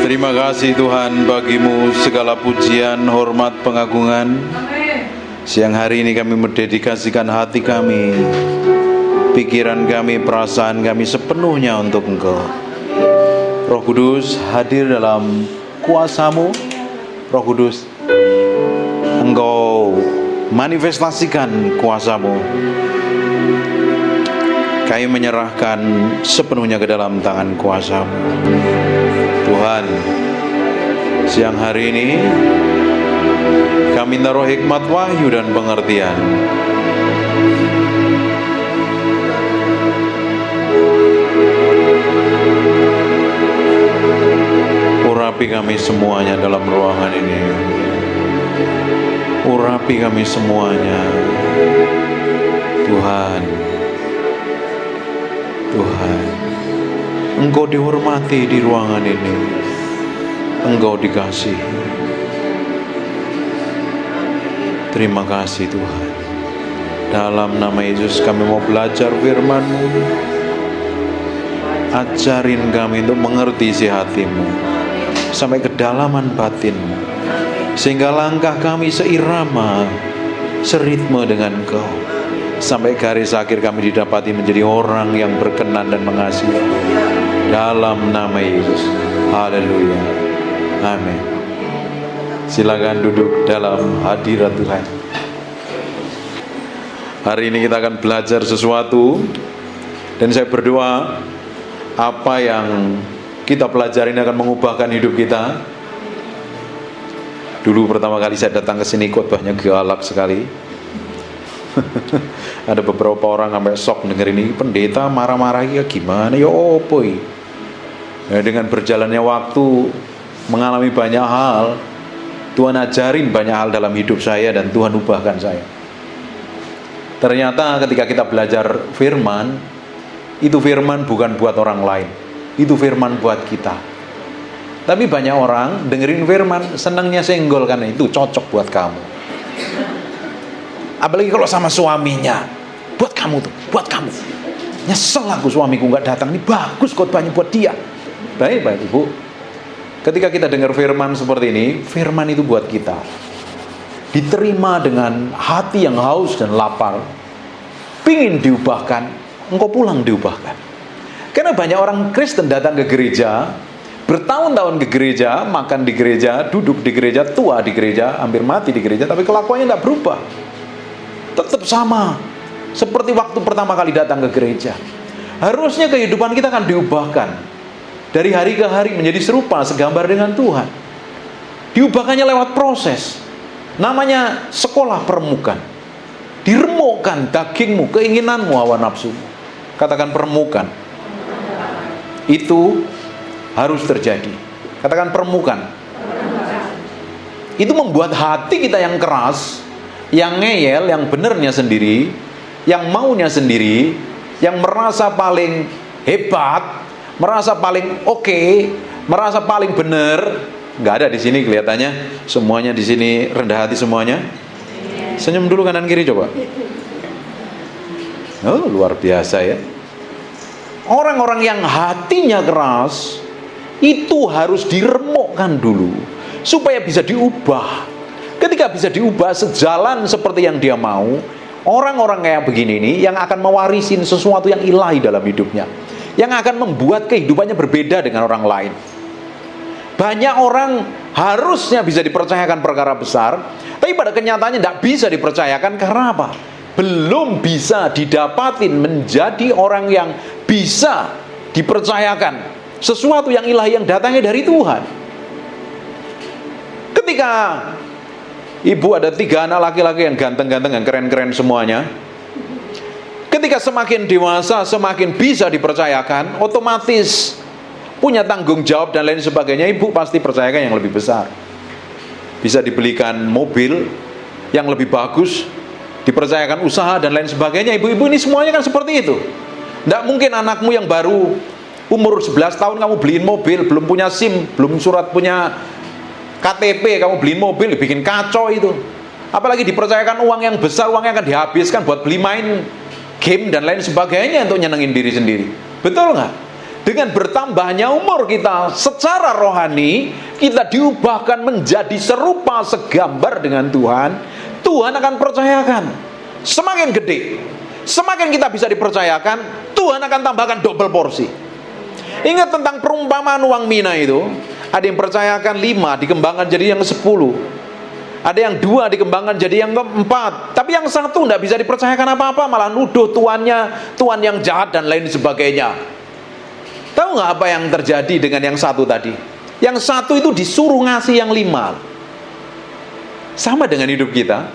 Terima kasih Tuhan, bagimu segala pujian, hormat, pengagungan. Siang hari ini kami mendedikasikan hati kami, pikiran kami, perasaan kami sepenuhnya untuk Engkau. Roh Kudus hadir dalam kuasa-Mu. Roh Kudus, Engkau manifestasikan kuasa-Mu. Kami menyerahkan sepenuhnya ke dalam tangan kuasa-Mu. Tuhan, siang hari ini kami naruh hikmat, wahyu, dan pengertian. Urapi kami semuanya dalam ruangan ini. Urapi kami semuanya, Tuhan. Tuhan, Engkau dihormati di ruangan ini. Engkau dikasihi. Terima kasih Tuhan. Dalam nama Yesus kami mau belajar firman-Mu. Ajarin kami untuk mengerti isi hati-Mu sampai kedalaman batin-Mu, sehingga langkah kami seirama, seritme dengan Engkau, sampai garis akhir kami didapati menjadi orang yang berkenan dan mengasihi. Dalam nama Yesus. Haleluya. Amin. Silakan duduk dalam hadirat Tuhan. Hari ini kita akan belajar sesuatu, dan saya berdoa apa yang kita pelajari ini akan mengubahkan hidup kita. Dulu pertama kali saya datang ke sini khotbahnya galak sekali. Ada beberapa orang sampai sok denger ini pendeta marah-marah ya gimana ya opo ya. Dengan berjalannya waktu, mengalami banyak hal, Tuhan ajarin banyak hal dalam hidup saya, dan Tuhan ubahkan saya. Ternyata ketika kita belajar firman, itu firman bukan buat orang lain, itu firman buat kita. Tapi banyak orang dengerin firman senangnya senggol karena itu cocok buat kamu. Apalagi kalau sama suaminya, buat kamu tuh, buat kamu. Nyesel aku suamiku gak datang, ini bagus khotbahnya buat dia. Baik Ibu. Ketika kita dengar firman seperti ini, firman itu buat kita. Diterima dengan hati yang haus dan lapar, pingin diubahkan, engkau pulang diubahkan. Karena banyak orang Kristen datang ke gereja, bertahun-tahun ke gereja, makan di gereja, duduk di gereja, tua di gereja, hampir mati di gereja, tapi kelakuannya tidak berubah. Tetap sama seperti waktu pertama kali datang ke gereja. Harusnya kehidupan kita akan diubahkan dari hari ke hari menjadi serupa, segambar dengan Tuhan. Diubahkannya lewat proses, namanya sekolah permukaan. Diremukkan dagingmu, keinginanmu, hawa nafsumu. Katakan permukaan. Itu harus terjadi. Katakan permukaan. Itu membuat hati kita yang keras, yang ngeyel, yang benernya sendiri, yang maunya sendiri, yang merasa paling hebat, merasa paling oke, merasa paling bener. Nggak ada di sini kelihatannya. Semuanya di sini rendah hati semuanya. Senyum dulu kanan kiri coba. Oh, luar biasa ya. Orang-orang yang hatinya keras itu harus diremukkan dulu supaya bisa diubah. Ketika bisa diubah sejalan seperti yang dia mau, orang-orang kayak begini ini yang akan mewarisin sesuatu yang ilahi dalam hidupnya, yang akan membuat kehidupannya berbeda dengan orang lain. Banyak orang harusnya bisa dipercayakan perkara besar, tapi pada kenyataannya tidak bisa dipercayakan. Karena apa? Belum bisa didapatin menjadi orang yang bisa dipercayakan sesuatu yang ilahi yang datangnya dari Tuhan. Ketika ibu ada 3 anak laki-laki yang ganteng-ganteng, yang keren-keren semuanya, ketika semakin dewasa, semakin bisa dipercayakan, otomatis punya tanggung jawab dan lain sebagainya, ibu pasti percayakan yang lebih besar. Bisa dibelikan mobil yang lebih bagus, dipercayakan usaha dan lain sebagainya. Ibu-ibu ini semuanya kan seperti itu. Tidak mungkin anakmu yang baru umur 11 tahun kamu beliin mobil, belum punya SIM, belum surat punya KTP, kamu beliin mobil, bikin kacau itu. Apalagi dipercayakan uang yang besar, uangnya akan dihabiskan buat beli main game dan lain sebagainya untuk nyenengin diri sendiri. Betul nggak? dengan bertambahnya umur kita secara rohani, kita diubahkan menjadi serupa segambar dengan Tuhan. Tuhan akan percayakan. Semakin gede, semakin kita bisa dipercayakan, Tuhan akan tambahkan double porsi. Ingat tentang perumpamaan uang mina itu. Ada yang percayakan 5, dikembangkan jadi yang 10. Ada yang 2, dikembangkan jadi yang 4. Tapi yang 1 tidak bisa dipercayakan apa-apa, malah nuduh tuannya, tuan yang jahat dan lain sebagainya. Tahu nggak apa yang terjadi dengan yang 1 tadi? Yang 1 itu disuruh ngasih yang 5. Sama dengan hidup kita.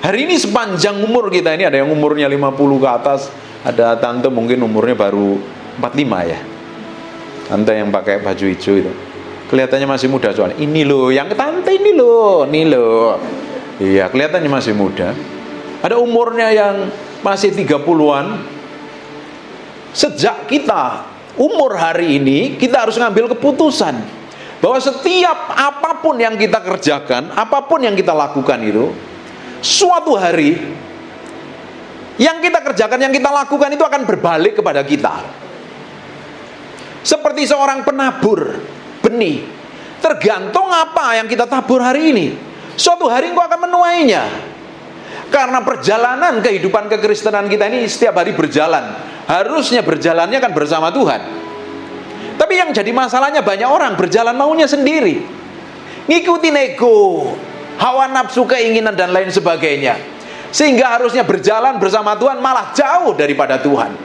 Hari ini sepanjang umur kita ini, ada yang umurnya 50 ke atas, ada tante mungkin umurnya baru 45 ya. Tante yang pakai baju hijau itu, kelihatannya masih muda soalnya. Ini loh, yang tante ini loh. Iya, kelihatannya masih muda. Ada umurnya yang masih 30-an. Sejak kita umur hari ini, kita harus ngambil keputusan bahwa setiap apapun yang kita kerjakan, apapun yang kita lakukan itu, suatu hari yang kita kerjakan, yang kita lakukan itu akan berbalik kepada kita. Seperti seorang penabur benih, tergantung apa yang kita tabur hari ini, suatu hari engkau akan menuainya. Karena perjalanan kehidupan kekristenan kita ini setiap hari berjalan, harusnya berjalannya kan bersama Tuhan. Tapi yang jadi masalahnya, banyak orang berjalan maunya sendiri, ngikutin ego, hawa nafsu, keinginan dan lain sebagainya, sehingga harusnya berjalan bersama Tuhan malah jauh daripada Tuhan.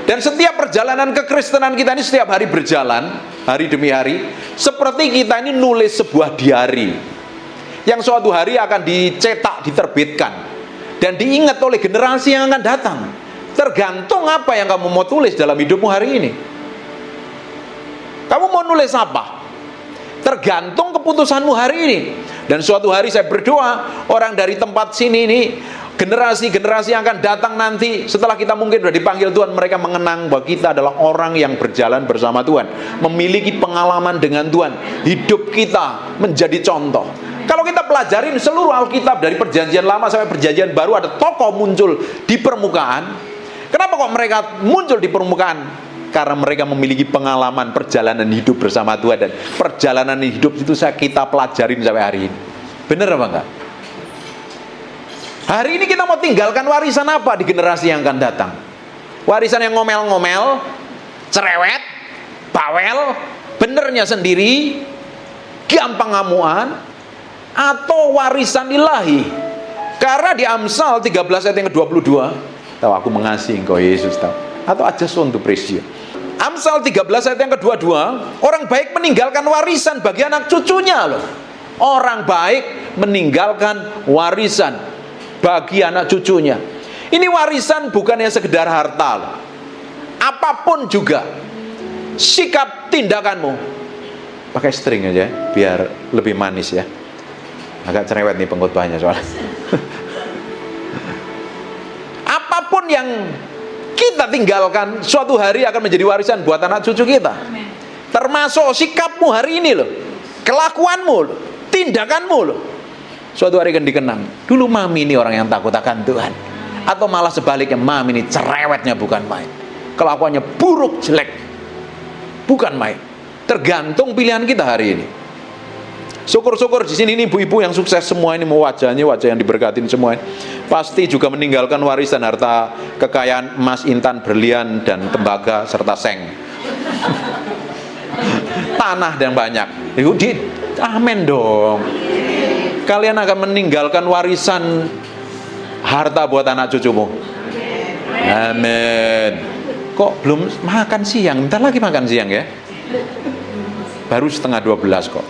Dan setiap perjalanan kekristenan kita ini setiap hari berjalan, hari demi hari, seperti kita ini nulis sebuah diari yang suatu hari akan dicetak, diterbitkan, dan diingat oleh generasi yang akan datang. Tergantung apa yang kamu mau tulis dalam hidupmu hari ini. Kamu mau nulis apa? Tergantung keputusanmu hari ini. Dan suatu hari saya berdoa, orang dari tempat sini ini, generasi-generasi yang akan datang nanti setelah kita mungkin sudah dipanggil Tuhan, mereka mengenang bahwa kita adalah orang yang berjalan bersama Tuhan, memiliki pengalaman dengan Tuhan. Hidup kita menjadi contoh. Kalau kita pelajarin seluruh Alkitab dari perjanjian lama sampai perjanjian baru, ada tokoh muncul di permukaan. Kenapa kok mereka muncul di permukaan? Karena mereka memiliki pengalaman perjalanan hidup bersama Tuhan. Dan perjalanan hidup itu kita pelajarin sampai hari ini. Benar apa enggak? Hari ini kita mau tinggalkan warisan apa di generasi yang akan datang? Warisan yang ngomel-ngomel, cerewet, bawel, benernya sendiri, gampang ngamuan, atau warisan ilahi? Karena di Amsal 13 ayat yang ke-22, tahu aku mengasihi engkau Yesus, tahu, atau I just want to praise you. Amsal 13 ayat yang ke-22, orang baik meninggalkan warisan bagi anak cucunya loh. Orang baik meninggalkan warisan bagi anak cucunya. Ini warisan bukannya sekedar harta loh. Apapun juga, sikap tindakanmu, pakai string aja biar lebih manis ya. Agak cerewet nih pengkhotbahnya soalnya. Apapun yang kita tinggalkan, suatu hari akan menjadi warisan buat anak cucu kita. Termasuk sikapmu hari ini loh, kelakuanmu loh, tindakanmu loh. Suatu hari akan dikenang, dulu mami ini orang yang takut akan Tuhan. Atau malah sebaliknya, mami ini cerewetnya bukan main, kelakuannya buruk, jelek, bukan main. Tergantung pilihan kita hari ini. Syukur-syukur di sini ini ibu-ibu yang sukses semua ini, mau wajahnya wajah yang diberkatin semua ini, pasti juga meninggalkan warisan harta kekayaan emas, intan, berlian, dan tembaga serta seng. Tanah dan banyak. Amin dong. Kalian akan meninggalkan warisan harta buat anak cucumu. Amin. Kok belum makan siang? Bentar lagi makan siang ya. Baru 11:30 kok.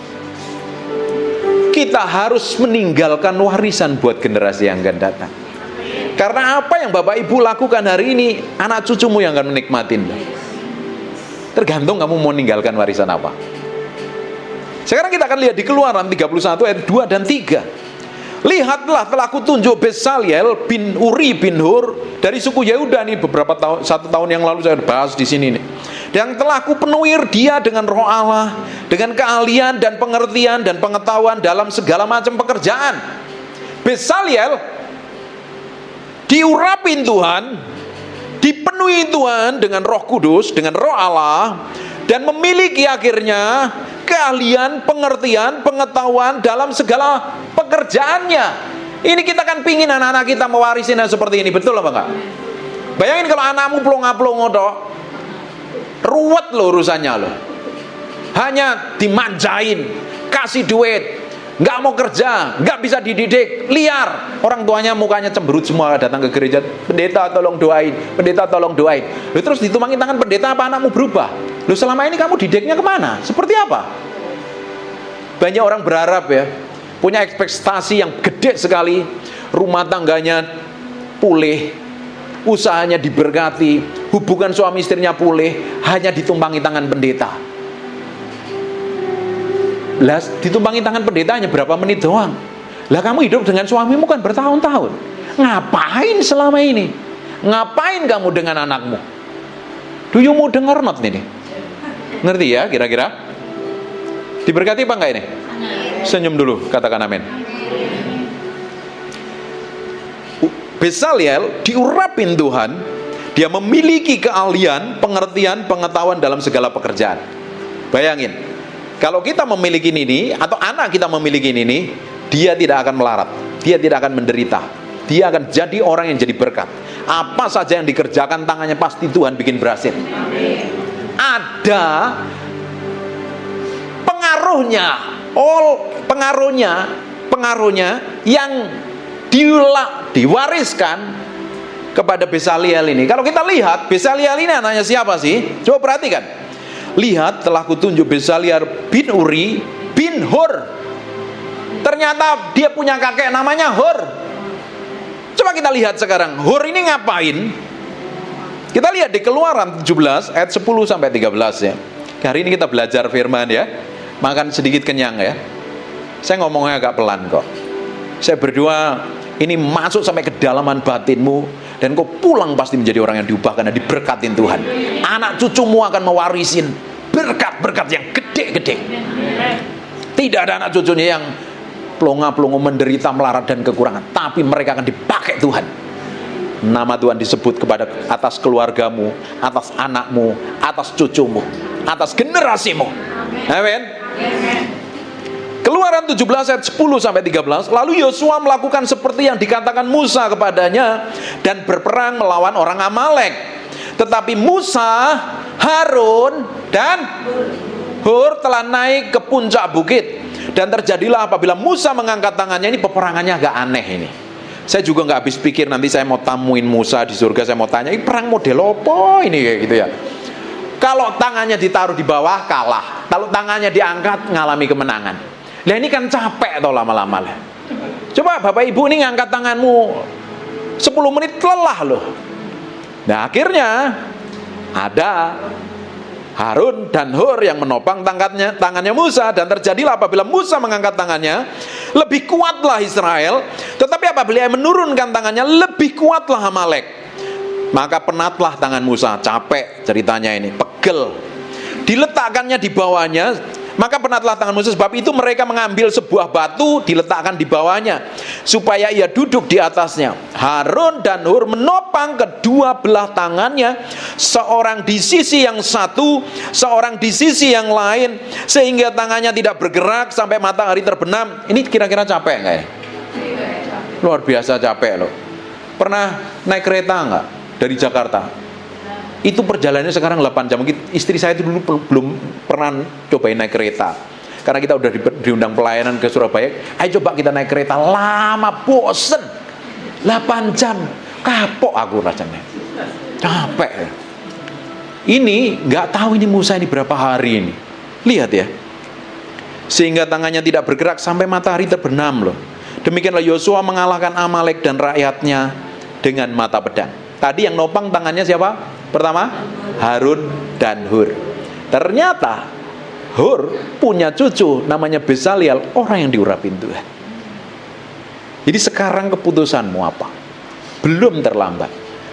Kita harus meninggalkan warisan buat generasi yang akan datang. Karena apa yang Bapak Ibu lakukan hari ini, anak cucumu yang akan menikmatin. Tergantung kamu mau meninggalkan warisan apa. Sekarang kita akan lihat di Keluaran 31 ayat 2 dan 3. Lihatlah, telah kutunjuk Bezaliel bin Uri bin Hur dari suku Yehuda nih, beberapa tahun, 1 tahun yang lalu saya bahas di sini nih. Yang telah kupenuhi dia dengan roh Allah, dengan keahlian dan pengertian dan pengetahuan dalam segala macam pekerjaan. Bezaliel diurapin Tuhan, dipenuhi dipenuhi Tuhan dengan Roh Kudus, dengan Roh Allah, dan memiliki akhirnya keahlian, pengertian, pengetahuan dalam segala pekerjaannya. Ini kita kan pingin anak-anak kita mewarisin seperti ini, betul apa enggak? Bayangin kalau anakmu plonga-plongo tok, ruwet loh urusannya loh. Hanya dimanjain, kasih duit, nggak mau kerja, nggak bisa dididik, liar. Orang tuanya mukanya cemberut semua datang ke gereja. Pendeta tolong doain, pendeta tolong doain. Lalu terus ditumpangi tangan pendeta, apa anakmu berubah? Lalu selama ini kamu didiknya kemana? Seperti apa? Banyak orang berharap ya, punya ekspektasi yang gede sekali, rumah tangganya pulih, usahanya diberkati, hubungan suami istrinya pulih, hanya ditumpangi tangan pendeta. Lah ditumpangi tangan pendeta hanya berapa menit doang. Lah kamu hidup dengan suamimu kan bertahun-tahun. Ngapain selama ini? Ngapain kamu dengan anakmu? Do you mau denger not nih? Ngerti ya kira-kira? Diberkati apa enggak ini? Senyum dulu, katakan amin. Bezalel diurapin Tuhan. Dia memiliki keahlian, pengertian, pengetahuan dalam segala pekerjaan. Bayangin, kalau kita memiliki ini, atau anak kita memiliki ini, dia tidak akan melarat, dia tidak akan menderita, dia akan jadi orang yang jadi berkat. Apa saja yang dikerjakan tangannya pasti Tuhan bikin berhasil. Ada pengaruhnya yang diwariskan kepada Bezalel ini. Kalau kita lihat, Bezalel ini anaknya siapa sih? Coba perhatikan. Lihat, telah kutunjuk Bezalel bin Uri bin Hur. Ternyata dia punya kakek namanya Hur. Coba kita lihat sekarang, Hur ini ngapain? Kita lihat di Keluaran 17 ayat 10 sampai 13 ya. Hari ini kita belajar firman ya. Makan sedikit kenyang ya. Saya ngomongnya agak pelan kok. Saya berdoa ini masuk sampai kedalaman batinmu, dan kau pulang pasti menjadi orang yang diubah karena diberkatin Tuhan. Anak cucumu akan mewarisin berkat-berkat yang gede-gede. Tidak ada anak cucunya yang pelongo-pelongo menderita, melarat dan kekurangan, tapi mereka akan dipakai Tuhan. Nama Tuhan disebut kepada atas keluargamu, atas anakmu, atas cucumu, atas generasimu. Amin. Keluaran 17 ayat 10 sampai 13. Lalu Yosua melakukan seperti yang dikatakan Musa kepadanya dan berperang melawan orang Amalek. Tetapi Musa, Harun dan Hur telah naik ke puncak bukit. Dan terjadilah apabila Musa mengangkat tangannya, ini peperangannya agak aneh ini. Saya juga nggak habis pikir, nanti saya mau tamuin Musa di surga, saya mau tanya, ini perang model apa ini kayak gitu ya. Kalau tangannya ditaruh di bawah kalah, kalau tangannya diangkat ngalami kemenangan. Lah ini kan capek toh lama-lama lah. Coba Bapak Ibu ini ngangkat tanganmu 10 menit lelah loh. Nah akhirnya ada Harun dan Hur yang menopang tangannya Musa. Dan terjadilah apabila Musa mengangkat tangannya, lebih kuatlah Israel. Tetapi apabila menurunkan tangannya, lebih kuatlah Amalek. Maka penatlah tangan Musa, capek ceritanya ini, pegel. Diletakkannya di bawahnya, maka penatlah tangan Musa, sebab itu mereka mengambil sebuah batu, diletakkan di bawahnya, supaya ia duduk di atasnya. Harun dan Hur menopang kedua belah tangannya, seorang di sisi yang satu, seorang di sisi yang lain, sehingga tangannya tidak bergerak sampai matahari terbenam. Ini kira-kira capek nggak ya? Luar biasa capek loh. Pernah naik kereta nggak dari Jakarta? Itu perjalanannya sekarang 8 jam. Istri saya itu dulu belum pernah cobain naik kereta. Karena kita udah diundang pelayanan ke Surabaya. Ayo coba kita naik kereta, lama, bosen. 8 jam, kapok aku rasanya. Capek. Ini nggak tahu ini Musa ini berapa hari ini. Lihat ya. Sehingga tangannya tidak bergerak sampai matahari terbenam loh. Demikianlah Yosua mengalahkan Amalek dan rakyatnya dengan mata pedang. Tadi yang nopang tangannya siapa? Pertama, Harun dan Hur. Ternyata Hur punya cucu namanya Bezalel, orang yang diurapin Tuhan. Jadi sekarang keputusanmu apa? Belum terlambat.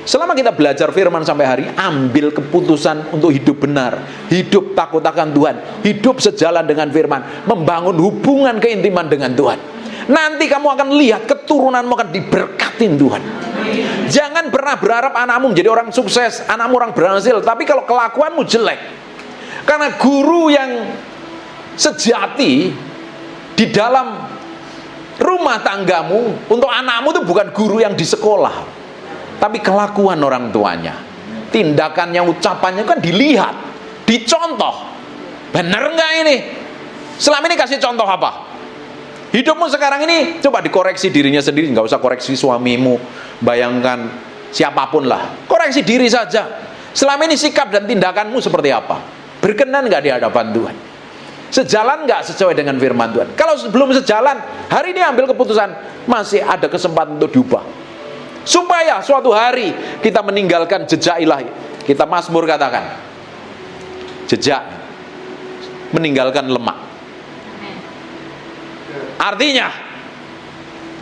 Selama kita belajar firman sampai hari, ambil keputusan untuk hidup benar, hidup takut akan Tuhan, hidup sejalan dengan firman, membangun hubungan keintiman dengan Tuhan. Nanti kamu akan lihat keturunanmu akan diberkatin Tuhan. Jangan pernah berharap anakmu menjadi orang sukses, anakmu orang berhasil, tapi kalau kelakuanmu jelek. Karena guru yang sejati di dalam rumah tanggamu untuk anakmu itu bukan guru yang di sekolah, tapi kelakuan orang tuanya, tindakannya, ucapannya kan dilihat, dicontoh. Bener nggak ini? Selama ini kasih contoh apa? Hidupmu sekarang ini coba dikoreksi dirinya sendiri, nggak usah koreksi suamimu, bayangkan siapapun lah, koreksi diri saja. Selama ini sikap dan tindakanmu seperti apa? Berkenan nggak di hadapan Tuhan? Sejalan nggak sesuai dengan firman Tuhan? Kalau belum sejalan, hari ini ambil keputusan, masih ada kesempatan untuk diubah. Supaya suatu hari kita meninggalkan jejak ilahi. Kita Mazmur katakan, jejak meninggalkan lemak. Artinya,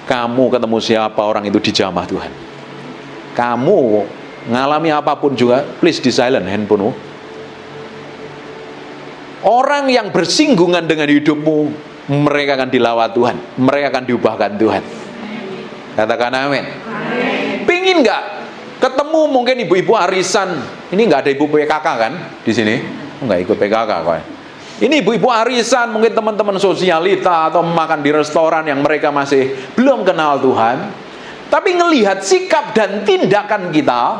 kamu ketemu siapa orang itu dijamah Tuhan. Kamu ngalami apapun juga, please di silent handphonemu. Orang yang bersinggungan dengan hidupmu, mereka akan dilawat Tuhan, mereka akan diubahkan Tuhan. Katakan amin. Pingin nggak ketemu mungkin ibu-ibu arisan? Ini nggak ada ibu PKK kan di sini? Nggak ikut PKK kok. Ini ibu-ibu arisan, mungkin teman-teman sosialita atau makan di restoran yang mereka masih belum kenal Tuhan, tapi ngelihat sikap dan tindakan kita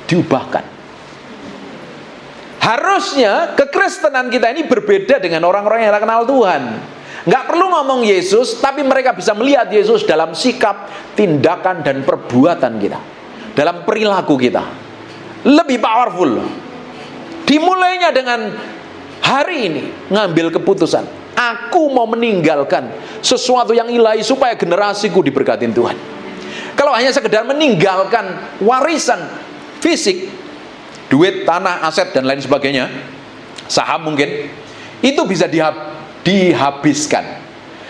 diubahkan. Harusnya kekristenan kita ini berbeda dengan orang-orang yang tidak kenal Tuhan. Nggak perlu ngomong Yesus, tapi mereka bisa melihat Yesus dalam sikap, tindakan, dan perbuatan kita, dalam perilaku kita. Lebih powerful. Dimulainya dengan hari ini ngambil keputusan, aku mau meninggalkan sesuatu yang ilahi supaya generasiku diberkatin Tuhan. Kalau hanya sekedar meninggalkan warisan fisik, duit, tanah, aset, dan lain sebagainya, saham mungkin, itu bisa dihabiskan.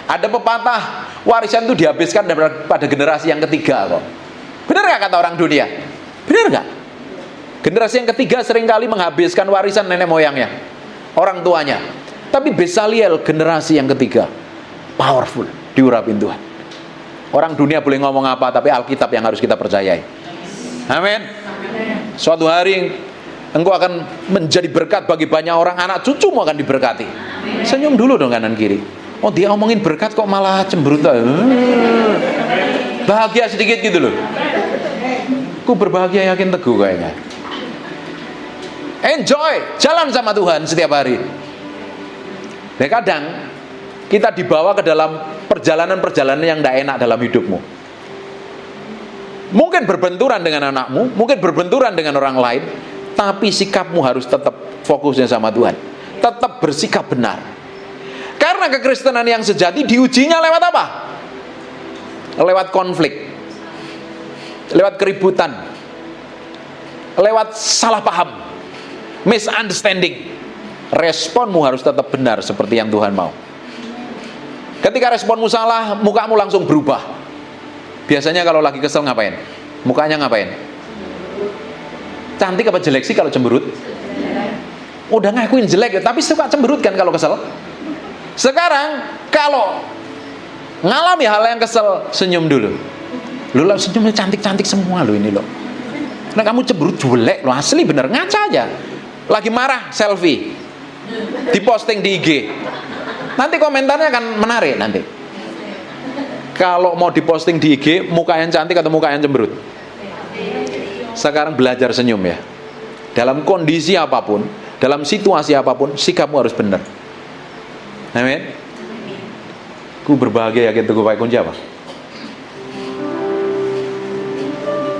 Ada pepatah, warisan itu dihabiskan pada generasi yang ketiga kok. Benar nggak kata orang dunia? Benar nggak? Generasi yang ketiga seringkali menghabiskan warisan nenek moyangnya, orang tuanya. Tapi Besaliel generasi yang ketiga, powerful, diurapin Tuhan. Orang dunia boleh ngomong apa, tapi Alkitab yang harus kita percayai. Amin. Suatu hari engkau akan menjadi berkat bagi banyak orang, anak cucumu akan diberkati. Senyum dulu dong kanan kiri. Oh, dia omongin berkat kok malah cemberut. Bahagia sedikit gitu loh. Ku berbahagia yakin teguh kayaknya. Enjoy, jalan sama Tuhan setiap hari. Dan kadang kita dibawa ke dalam perjalanan-perjalanan yang tidak enak dalam hidupmu. Mungkin berbenturan dengan anakmu, mungkin berbenturan dengan orang lain, tapi sikapmu harus tetap fokusnya sama Tuhan, tetap bersikap benar. Karena kekristenan yang sejati diujinya lewat apa? Lewat konflik, lewat keributan, lewat salah paham, misunderstanding. Responmu harus tetap benar seperti yang Tuhan mau. Ketika responmu salah, mukamu langsung berubah. Biasanya kalau lagi kesel ngapain? Mukanya ngapain? Cantik apa jelek sih kalau cemberut? Udah ngakuin jelek, tapi suka cemberut kan kalau kesel. Sekarang kalau ngalami hal yang kesel, senyum dulu. Lu lah senyumnya cantik-cantik semua lo ini lo. Nah kamu cemberut jelek lo, asli bener, ngaca aja. Lagi marah, selfie, diposting di IG. Nanti komentarnya akan menarik nanti. Kalau mau diposting di IG, muka yang cantik atau muka yang cemberut? Sekarang belajar senyum ya. Dalam kondisi apapun, dalam situasi apapun, sikapmu harus benar. Amin. Ku berbahagia yakin teguh, pakai kunci apa?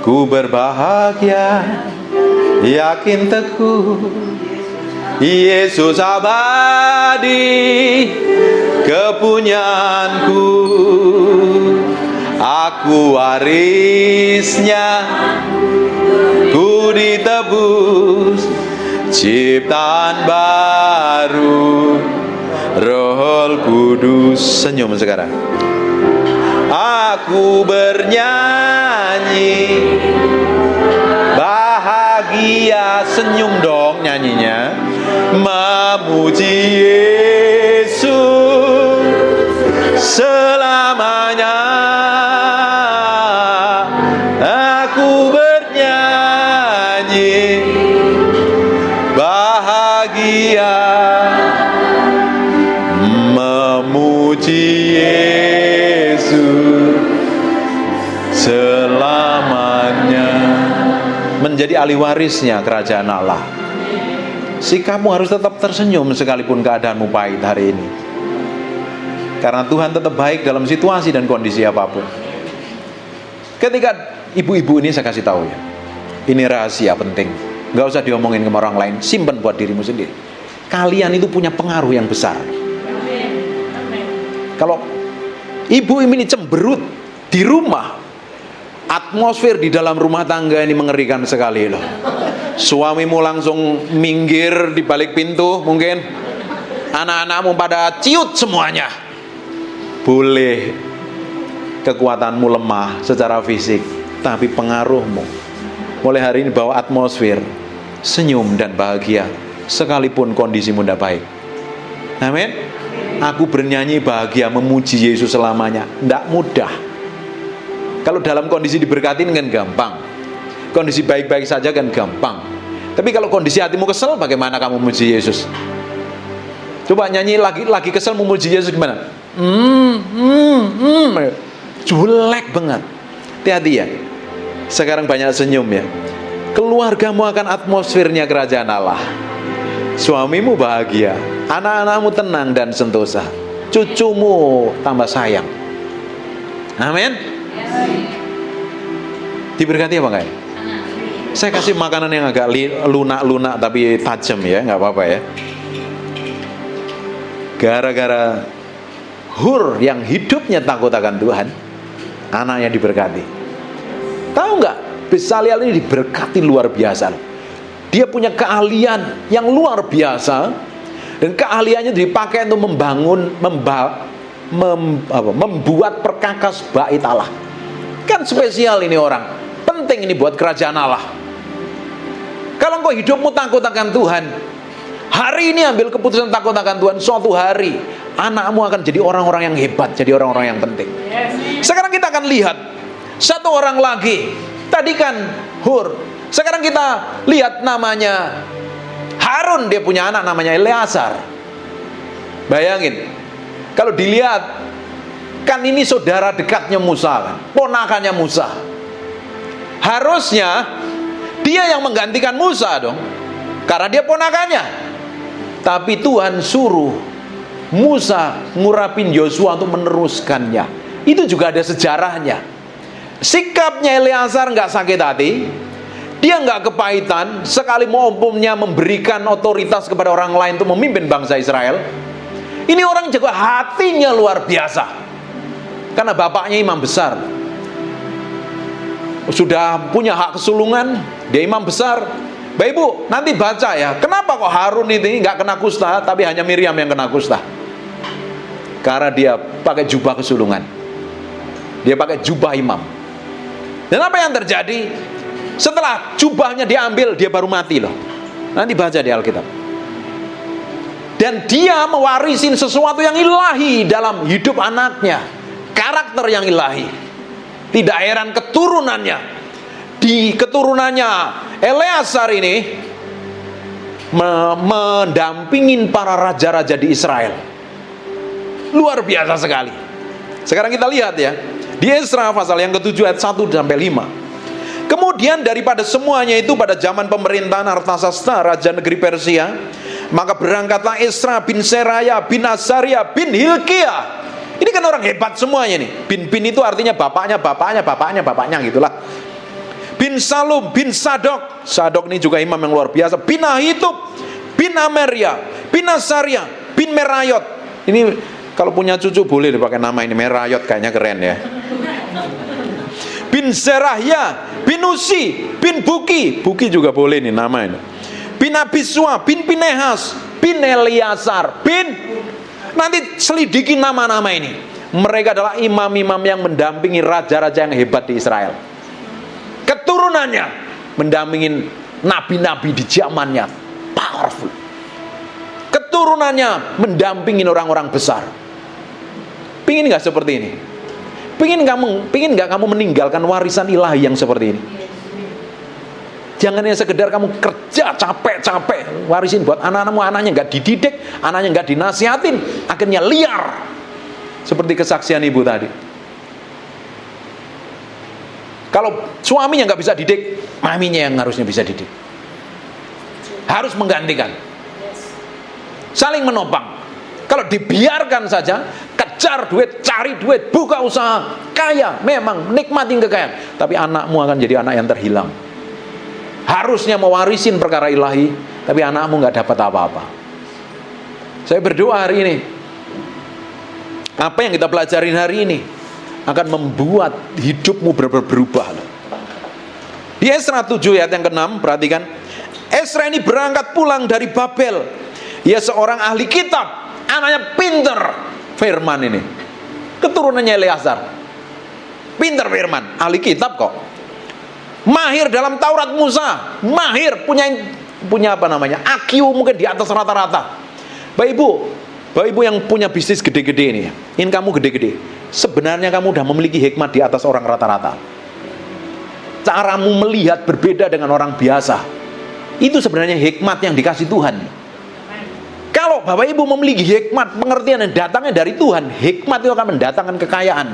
Ku berbahagia yakin teguh, Yesus abadi kepunyaanku, aku warisnya, ku ditebus ciptaan baru, Roh Kudus. Senyum sekarang. Aku bernyanyi bahagia, senyum dong nyanyinya, memuji Yesus selamanya. memuji Yesus selamanya, menjadi ahli warisnya kerajaan Allah. Sikapmu harus tetap tersenyum sekalipun keadaanmu pahit hari ini, karena Tuhan tetap baik dalam situasi dan kondisi apapun. Ketika ibu-ibu ini saya kasih tahu ya, ini rahasia penting, nggak usah diomongin ke orang lain, simpan buat dirimu sendiri. Kalian itu punya pengaruh yang besar. Kalau ibu ini cemberut di rumah, atmosfer di dalam rumah tangga ini mengerikan sekali loh. Suamimu langsung minggir di balik pintu mungkin, anak-anakmu pada ciut semuanya. Boleh kekuatanmu lemah secara fisik, tapi pengaruhmu mulai hari ini bawa atmosfer senyum dan bahagia sekalipun kondisimu tidak baik. Amin. Aku bernyanyi bahagia memuji Yesus selamanya. Tidak mudah. Kalau dalam kondisi diberkatin kan gampang, kondisi baik-baik saja kan gampang. Tapi kalau kondisi hatimu kesel, bagaimana kamu memuji Yesus? Coba nyanyi lagi kesel memuji Yesus gimana? Jelek banget. Hati-hati ya. Sekarang banyak senyum ya. Keluargamu akan atmosfernya kerajaan Allah. Suamimu bahagia, anak-anakmu tenang dan sentosa, cucumu tambah sayang. Amin. Diberkati apa enggak ya? Saya kasih makanan yang agak lunak-lunak tapi tajam ya, nggak apa-apa ya. Gara-gara Hur yang hidupnya takut akan Tuhan, anaknya diberkati. Tahu nggak? Bezaliel ini diberkati luar biasa. Dia punya keahlian yang luar biasa, dan keahliannya dipakai untuk membuat perkakas bait Allah. Kan spesial ini orang, penting ini buat kerajaan Allah. Kalau engkau hidupmu takut akan Tuhan, hari ini ambil keputusan takut akan Tuhan, suatu hari anakmu akan jadi orang-orang yang hebat, jadi orang-orang yang penting. Sekarang kita akan lihat satu orang lagi. Tadi kan Hur, sekarang kita lihat namanya Harun. Dia punya anak namanya Eleazar. Bayangin, kalau dilihat, kan ini saudara dekatnya Musa kan, ponakannya Musa. Harusnya dia yang menggantikan Musa dong, karena dia ponakannya. Tapi Tuhan suruh Musa ngurapin Yosua untuk meneruskannya. Itu juga ada sejarahnya. Sikapnya Eleazar nggak sakit hati, dia nggak kepahitan, sekali mau umumnya memberikan otoritas kepada orang lain untuk memimpin bangsa Israel. Ini orang juga hatinya luar biasa, karena bapaknya imam besar, sudah punya hak kesulungan, dia imam besar. Bapak Ibu nanti baca ya, kenapa kok Harun ini nggak kena kusta, tapi hanya Miriam yang kena kusta? Karena dia pakai jubah kesulungan, dia pakai jubah imam. Dan apa yang terjadi? Setelah jubahnya diambil, dia baru mati loh. Nanti baca di Alkitab. Dan dia mewarisin sesuatu yang ilahi dalam hidup anaknya, karakter yang ilahi. Tidak heran keturunannya, di keturunannya Eleazar ini mendampingin para raja-raja di Israel. Luar biasa sekali. Sekarang kita lihat ya, di Esra pasal yang ke-7 ayat 1-5. Kemudian daripada semuanya itu, pada zaman pemerintahan Artasasta raja negeri Persia, maka berangkatlah Esra bin Seraya bin Azaria bin Hilkiah. Ini kan orang hebat semuanya nih. Bin itu artinya bapaknya gitulah. Bin Salum bin Sadok. Sadok ini juga imam yang luar biasa. Bin Ahitub bin Ameria bin Azaria bin Merayot. Ini kalau punya cucu boleh dipakai nama ini, Merayot, kayaknya keren ya. Bin Zerahya bin Usi bin Buki juga boleh nih nama ini. Bin Abiswa bin Pinehas bin Eleazar bin, nanti selidiki nama-nama ini. Mereka adalah imam-imam yang mendampingi raja-raja yang hebat di Israel. Keturunannya mendampingin nabi-nabi di zamannya, powerful. Keturunannya mendampingin orang-orang besar. Pingin gak seperti ini? Pingin gak kamu meninggalkan warisan ilahi yang seperti ini? Jangan hanya sekedar kamu kerja capek-capek warisin buat anak-anakmu, anaknya gak dididik, anaknya gak dinasihatin, akhirnya liar. Seperti kesaksian ibu tadi. Kalau suaminya nggak bisa didik, maminya yang harusnya bisa didik. Harus menggantikan. Saling menopang. Kalau dibiarkan saja, kejar duit, cari duit, buka usaha, kaya, memang nikmatin kekayaan, tapi anakmu akan jadi anak yang terhilang. Harusnya mewarisin perkara ilahi, tapi anakmu nggak dapat apa-apa. Saya berdoa hari ini, apa yang kita pelajarin hari ini akan membuat hidupmu benar-benar berubah. Di Esra 7 ayat yang ke-6, perhatikan. Esra ini berangkat pulang dari Babel. Ia seorang ahli kitab, anaknya pinter firman ini. Keturunannya Eleazar. Pinter firman, ahli kitab kok. Mahir dalam Taurat Musa, mahir punya apa namanya? IQ mungkin di atas rata-rata. Bapak Ibu yang punya bisnis gede-gede ini, ingin kamu gede-gede. Sebenarnya kamu udah memiliki hikmat di atas orang rata-rata. Caramu melihat berbeda dengan orang biasa. Itu sebenarnya hikmat yang dikasih Tuhan. Kalau Bapak Ibu memiliki hikmat, pengertian yang datangnya dari Tuhan, hikmat itu akan mendatangkan kekayaan.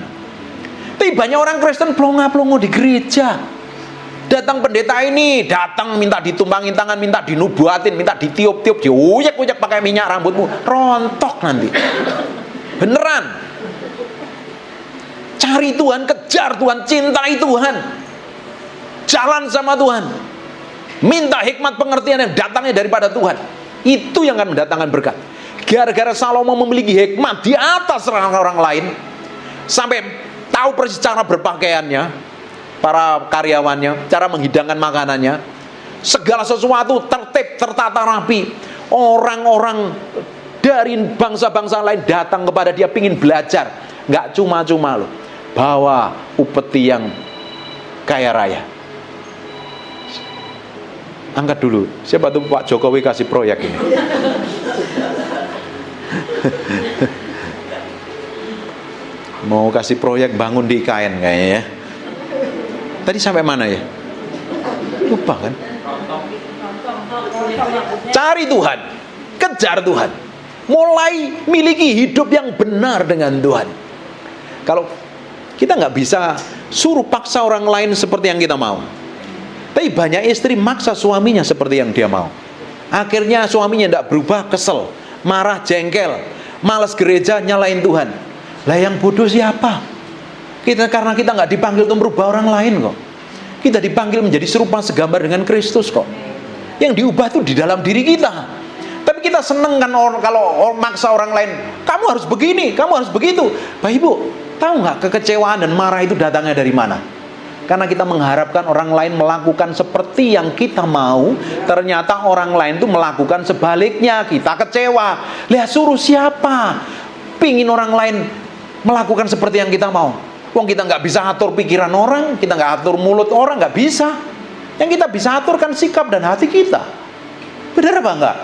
Tapi banyak orang Kristen plonga-plongo di gereja. Datang pendeta ini, datang minta ditumpangin tangan, minta dinubuatin, minta ditiup-tiup, diuyek-uyek pakai minyak rambutmu, rontok nanti. Beneran. Cari Tuhan, kejar Tuhan, cintai Tuhan. Jalan sama Tuhan. Minta hikmat pengertian yang datangnya daripada Tuhan. Itu yang akan mendatangkan berkat. Gara-gara Salomo memiliki hikmat di atas orang-orang lain, sampai tahu persis cara berpakaiannya, para karyawannya, cara menghidangkan makanannya, segala sesuatu tertib, tertata rapi. Orang-orang dari bangsa-bangsa lain datang kepada dia, pingin belajar. Nggak cuma-cuma loh, bawa upeti yang kaya raya. Angkat dulu, siapa tuh Pak Jokowi kasih proyek ini? Mau kasih proyek bangun di IKN kayaknya ya. Tadi sampai mana ya? Lupa kan? Cari Tuhan, kejar Tuhan, mulai miliki hidup yang benar dengan Tuhan. Kalau kita nggak bisa suruh paksa orang lain seperti yang kita mau. Tapi banyak istri maksa suaminya seperti yang dia mau. Akhirnya suaminya tidak berubah, kesel, marah, jengkel, malas gereja, nyalain Tuhan. Lah yang bodoh siapa? Karena kita nggak dipanggil untuk merubah orang lain kok. Kita dipanggil menjadi serupa segambar dengan Kristus kok. Yang diubah itu di dalam diri kita. Tapi kita seneng kan kalau maksa orang lain. Kamu harus begini, kamu harus begitu. Bapak Ibu, tahu nggak kekecewaan dan marah itu datangnya dari mana? Karena kita mengharapkan orang lain melakukan seperti yang kita mau, ternyata orang lain itu melakukan sebaliknya. Kita kecewa. Lihat, suruh siapa? Pingin orang lain melakukan seperti yang kita mau. Wong kita nggak bisa atur pikiran orang, kita nggak atur mulut orang, nggak bisa. Yang kita bisa aturkan sikap dan hati kita. Benar apa enggak?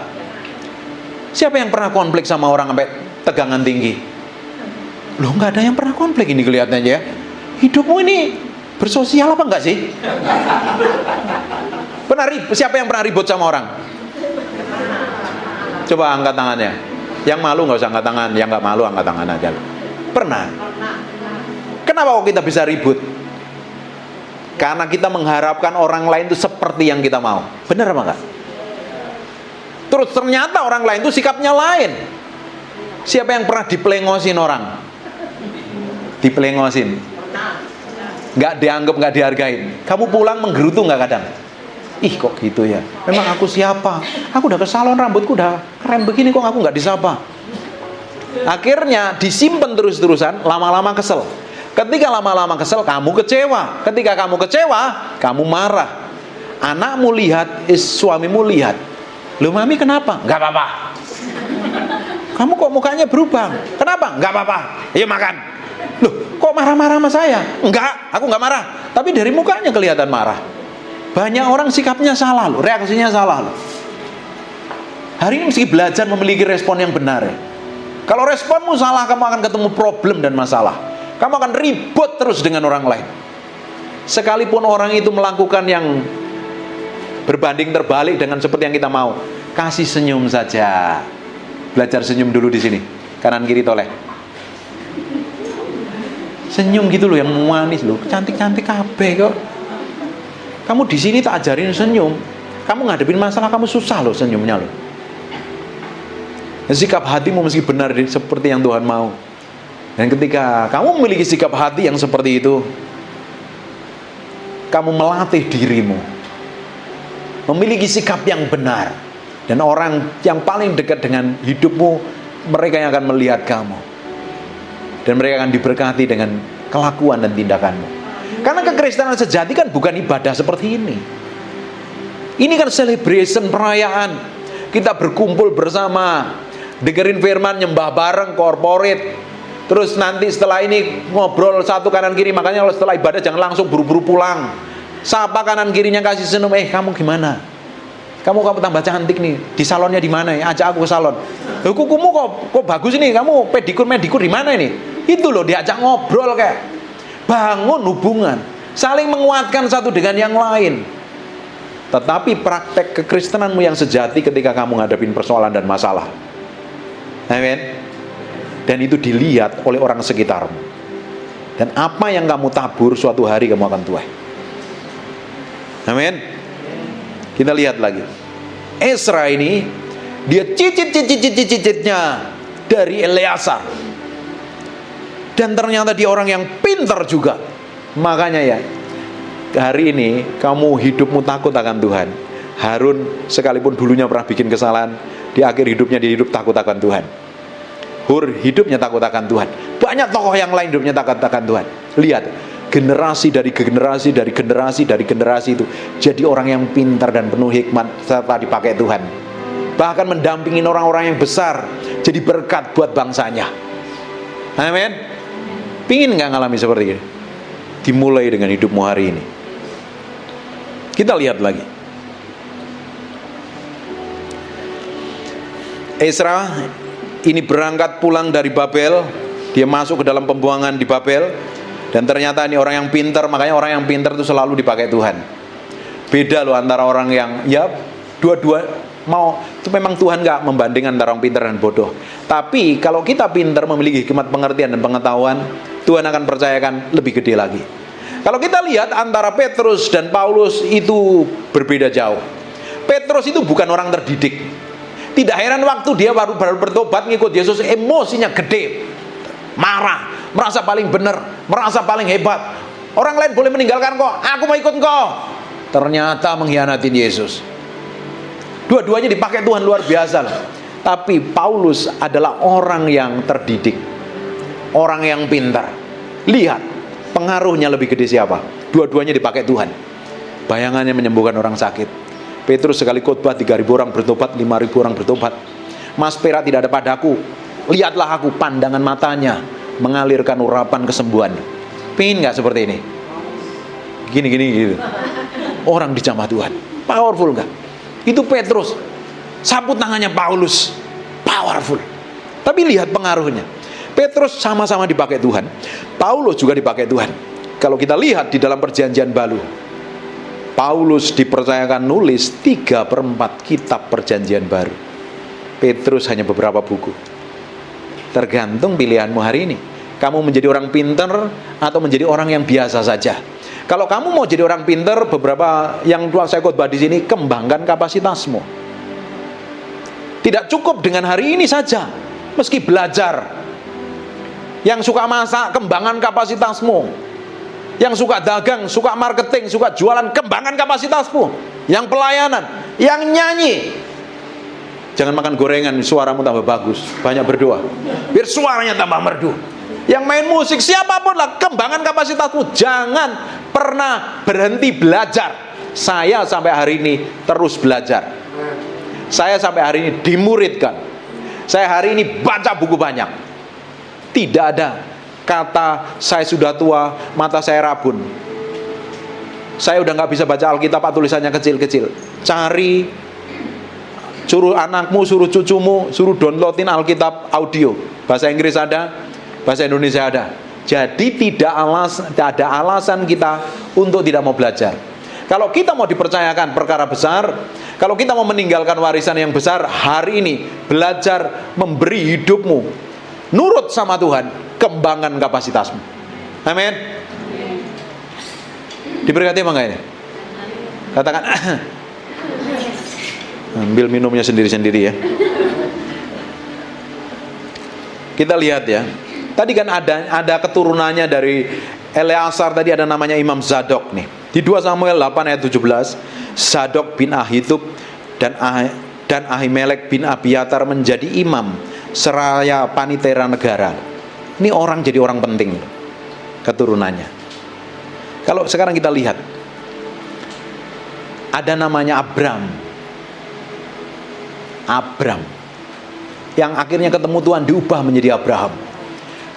Siapa yang pernah konflik sama orang sampai tegangan tinggi? Loh, nggak ada yang pernah konflik ini kelihatannya ya. Hidupmu ini bersosial apa enggak sih? Siapa yang pernah ribut sama orang? Coba angkat tangannya. Yang malu nggak usah angkat tangan, yang nggak malu angkat tangan aja. Pernah? Kenapa kok kita bisa ribut? Karena kita mengharapkan orang lain itu seperti yang kita mau. Benar apa enggak? Terus ternyata orang lain itu sikapnya lain. Siapa yang pernah diplengosin orang? Diplengosin, nggak dianggap, nggak dihargain. Kamu pulang menggerutu nggak kadang? Ih, kok gitu ya? Memang aku siapa? Aku udah ke salon, rambutku udah keren begini, kok aku nggak disapa? Akhirnya disimpan terus-terusan, lama-lama kesel. Ketika lama-lama kesel, kamu kecewa. Ketika kamu kecewa, kamu marah. Anakmu lihat, suamimu lihat. Loh, mami kenapa? Nggak apa-apa. Kamu kok mukanya berubah? Kenapa? Nggak apa-apa. Ayo makan. Loh, kok marah-marah sama saya? Enggak, aku nggak marah. Tapi dari mukanya kelihatan marah. Banyak orang sikapnya salah loh, reaksinya salah loh. Hari ini mesti belajar memiliki respon yang benar ya. Kalau responmu salah, kamu akan ketemu problem dan masalah. Kamu akan ribut terus dengan orang lain. Sekalipun orang itu melakukan yang berbanding terbalik dengan seperti yang kita mau, kasih senyum saja. Belajar senyum dulu di sini. Kanan kiri toleh. Senyum gitu loh, yang manis loh. Cantik-cantik kabeh kok. Kamu di sini tak ajarin senyum. Kamu ngadepin masalah kamu susah loh senyumnya loh. Sikap hatimu mesti benar seperti yang Tuhan mau. Dan ketika kamu memiliki sikap hati yang seperti itu, kamu melatih dirimu memiliki sikap yang benar. Dan orang yang paling dekat dengan hidupmu, mereka yang akan melihat kamu. Dan mereka akan diberkati dengan kelakuan dan tindakanmu. Karena kekristenan sejati kan bukan ibadah seperti ini. Ini kan celebration, perayaan. Kita berkumpul bersama, dengerin firman, nyembah bareng, corporate. Terus nanti setelah ini ngobrol satu kanan kiri. Makanya kalau setelah ibadah jangan langsung buru-buru pulang. Sapa kanan kirinya, kasih senyum. Kamu gimana? Kamu tambah cantik nih. Di salonnya di mana ya? Ajak aku ke salon. Kukumu kok bagus ini. Kamu pedikur di mana ini? Itu loh, diajak ngobrol kayak. Bangun hubungan, saling menguatkan satu dengan yang lain. Tetapi praktek kekristenanmu yang sejati ketika kamu ngadepin persoalan dan masalah. Amin. Dan itu dilihat oleh orang sekitarmu. Dan apa yang kamu tabur suatu hari kamu akan tuai. Amin. Kita lihat lagi. Ezra ini dia cicit-cicitnya dari Eleazar. Dan ternyata dia orang yang pintar juga. Makanya ya, hari ini kamu hidupmu takut akan Tuhan. Harun sekalipun dulunya pernah bikin kesalahan, di akhir hidupnya dia hidup takut akan Tuhan. Hur hidupnya takut akan Tuhan. Banyak tokoh yang lain hidupnya takut akan Tuhan. Lihat, generasi dari generasi itu jadi orang yang pintar dan penuh hikmat serta dipakai Tuhan. Bahkan mendampingin orang-orang yang besar, jadi berkat buat bangsanya. Amin. Pingin gak ngalami seperti ini? Dimulai dengan hidupmu hari ini. Kita lihat lagi. Ezra ini berangkat pulang dari Babel. Dia masuk ke dalam pembuangan di Babel. Dan ternyata ini orang yang pintar. Makanya orang yang pintar itu selalu dipakai Tuhan. Beda loh antara orang yang ya dua-dua mau. Itu memang Tuhan gak membandingkan antara orang pintar dan bodoh. Tapi kalau kita pintar, memiliki hikmat, pengertian dan pengetahuan, Tuhan akan percayakan lebih gede lagi. Kalau kita lihat antara Petrus dan Paulus itu berbeda jauh. Petrus itu bukan orang terdidik. Tidak heran waktu dia baru bertobat ngikut Yesus, emosinya gede, marah, merasa paling benar, merasa paling hebat. Orang lain boleh meninggalkan kok, aku mau ikut kau. Ternyata mengkhianatin Yesus. Dua-duanya dipakai Tuhan luar biasa lah. Tapi Paulus adalah orang yang terdidik, orang yang pintar. Lihat, pengaruhnya lebih gede siapa? Dua-duanya dipakai Tuhan. Bayangannya menyembuhkan orang sakit. Petrus sekali khotbah 3.000 orang bertobat, 5.000 orang bertobat. Mas perak tidak ada padaku, lihatlah aku, pandangan matanya mengalirkan urapan kesembuhan. Pingin gak seperti ini? Gini gitu. Orang dijamah Tuhan, powerful gak? Itu Petrus, sapu tangannya Paulus, powerful. Tapi lihat pengaruhnya. Petrus sama-sama dipakai Tuhan, Paulus juga dipakai Tuhan. Kalau kita lihat di dalam perjanjian baru, Paulus dipercayakan nulis 3/4 kitab perjanjian baru. Petrus hanya beberapa buku. Tergantung pilihanmu hari ini. Kamu menjadi orang pintar atau menjadi orang yang biasa saja. Kalau kamu mau jadi orang pintar, beberapa yang saya khotbah di sini, kembangkan kapasitasmu. Tidak cukup dengan hari ini saja, meski belajar. Yang suka masak, kembangkan kapasitasmu. Yang suka dagang, suka marketing, suka jualan, kembangkan kapasitasmu. Yang pelayanan, yang nyanyi, jangan makan gorengan, suaramu tambah bagus. Banyak berdoa, biar suaranya tambah merdu. Yang main musik, siapapun lah, kembangkan kapasitasmu. Jangan pernah berhenti belajar. Saya sampai hari ini terus belajar. Saya sampai hari ini dimuridkan. Saya hari ini baca buku banyak. Tidak ada kata saya sudah tua, mata saya rabun, saya udah gak bisa baca Alkitab, tulisannya kecil-kecil. Cari, suruh anakmu, suruh cucumu, suruh downloadin Alkitab audio. Bahasa Inggris ada, bahasa Indonesia ada. Jadi tidak ada alasan kita untuk tidak mau belajar. Kalau kita mau dipercayakan perkara besar, kalau kita mau meninggalkan warisan yang besar, hari ini belajar memberi hidupmu nurut sama Tuhan, kembangkan kapasitasmu. Amin. Diberkati apa enggak ini? Katakan ambil minumnya sendiri-sendiri ya. Kita lihat ya. Tadi kan ada keturunannya dari Eleazar, tadi ada namanya Imam Zadok nih. Di 2 Samuel 8 ayat 17, Zadok bin Ahitub dan Ahimelek bin Abiatar menjadi imam seraya panitera negara. Ini orang jadi orang penting keturunannya. Kalau sekarang kita lihat, ada namanya Abram, yang akhirnya ketemu Tuhan diubah menjadi Abraham.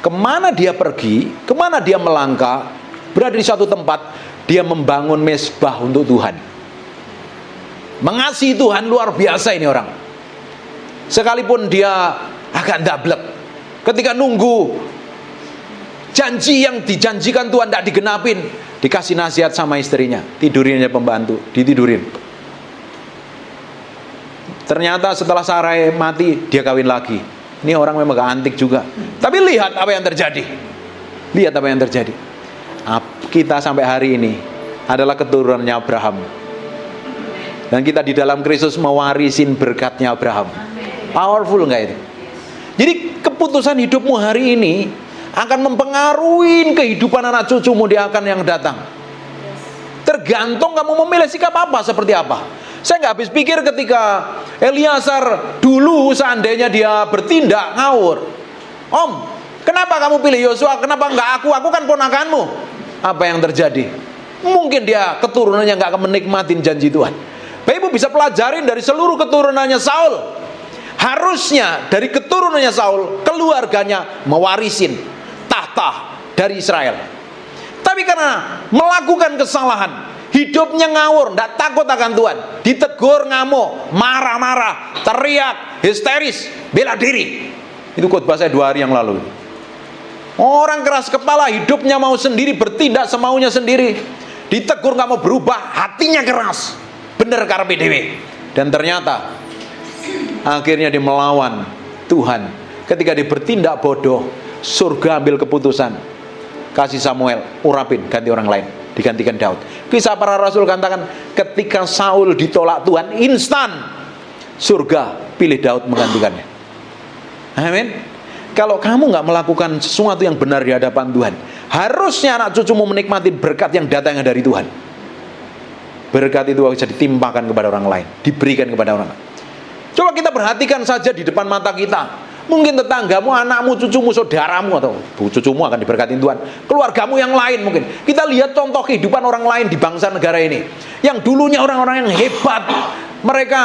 Kemana dia pergi, kemana dia melangkah, berada di satu tempat, dia membangun mezbah untuk Tuhan. Mengasihi Tuhan luar biasa ini orang. Sekalipun dia agak ndablek, ketika nunggu janji yang dijanjikan Tuhan tidak digenapin, dikasih nasihat sama istrinya, tidurinnya pembantu, ditidurin. Ternyata setelah Sarai mati, dia kawin lagi. Ini orang memang gak antik juga. Tapi lihat apa yang terjadi. Lihat apa yang terjadi. Kita sampai hari ini adalah keturunannya Abraham. Dan kita di dalam Kristus mewarisin berkatnya Abraham. Powerful gak itu? Jadi keputusan hidupmu hari ini akan mempengaruhi kehidupan anak cucumu di akan yang datang. Tergantung kamu memilih sikap apa, seperti apa. Saya nggak habis pikir ketika Eleazar dulu seandainya dia bertindak ngawur. Om, kenapa kamu pilih Yosua? Kenapa nggak aku? Aku kan ponakanmu. Apa yang terjadi? Mungkin dia keturunannya nggak akan menikmatin janji Tuhan. Bapak Ibu bisa pelajarin dari seluruh keturunannya Saul. Harusnya dari keturunannya Saul, keluarganya mewarisin tahta dari Israel. Tapi karena melakukan kesalahan, hidupnya ngawur, tidak takut akan Tuhan, ditegur ngamuk, marah-marah, teriak, histeris, bela diri. Itu khotbah saya 2 hari yang lalu. Orang keras kepala, hidupnya mau sendiri, bertindak semaunya sendiri, ditegur nggak mau berubah, hatinya keras, bener karepe dhewe. Dan ternyata akhirnya dia melawan Tuhan. Ketika dia bertindak bodoh, surga ambil keputusan, kasih Samuel, urapin, ganti orang lain, digantikan Daud. Kisah para Rasul katakan ketika Saul ditolak Tuhan, instan surga pilih Daud menggantikannya. Amin. Kalau kamu nggak melakukan sesuatu yang benar di hadapan Tuhan, harusnya anak cucumu menikmati berkat yang datangnya dari Tuhan. Berkat itu bisa ditimpakan kepada orang lain, diberikan kepada orang lain. Coba kita perhatikan saja di depan mata kita. Mungkin tetanggamu, anakmu, cucumu, saudaramu, atau cucumu akan diberkatin Tuhan. Keluargamu yang lain mungkin. Kita lihat contoh kehidupan orang lain di bangsa negara ini. Yang dulunya orang-orang yang hebat. Mereka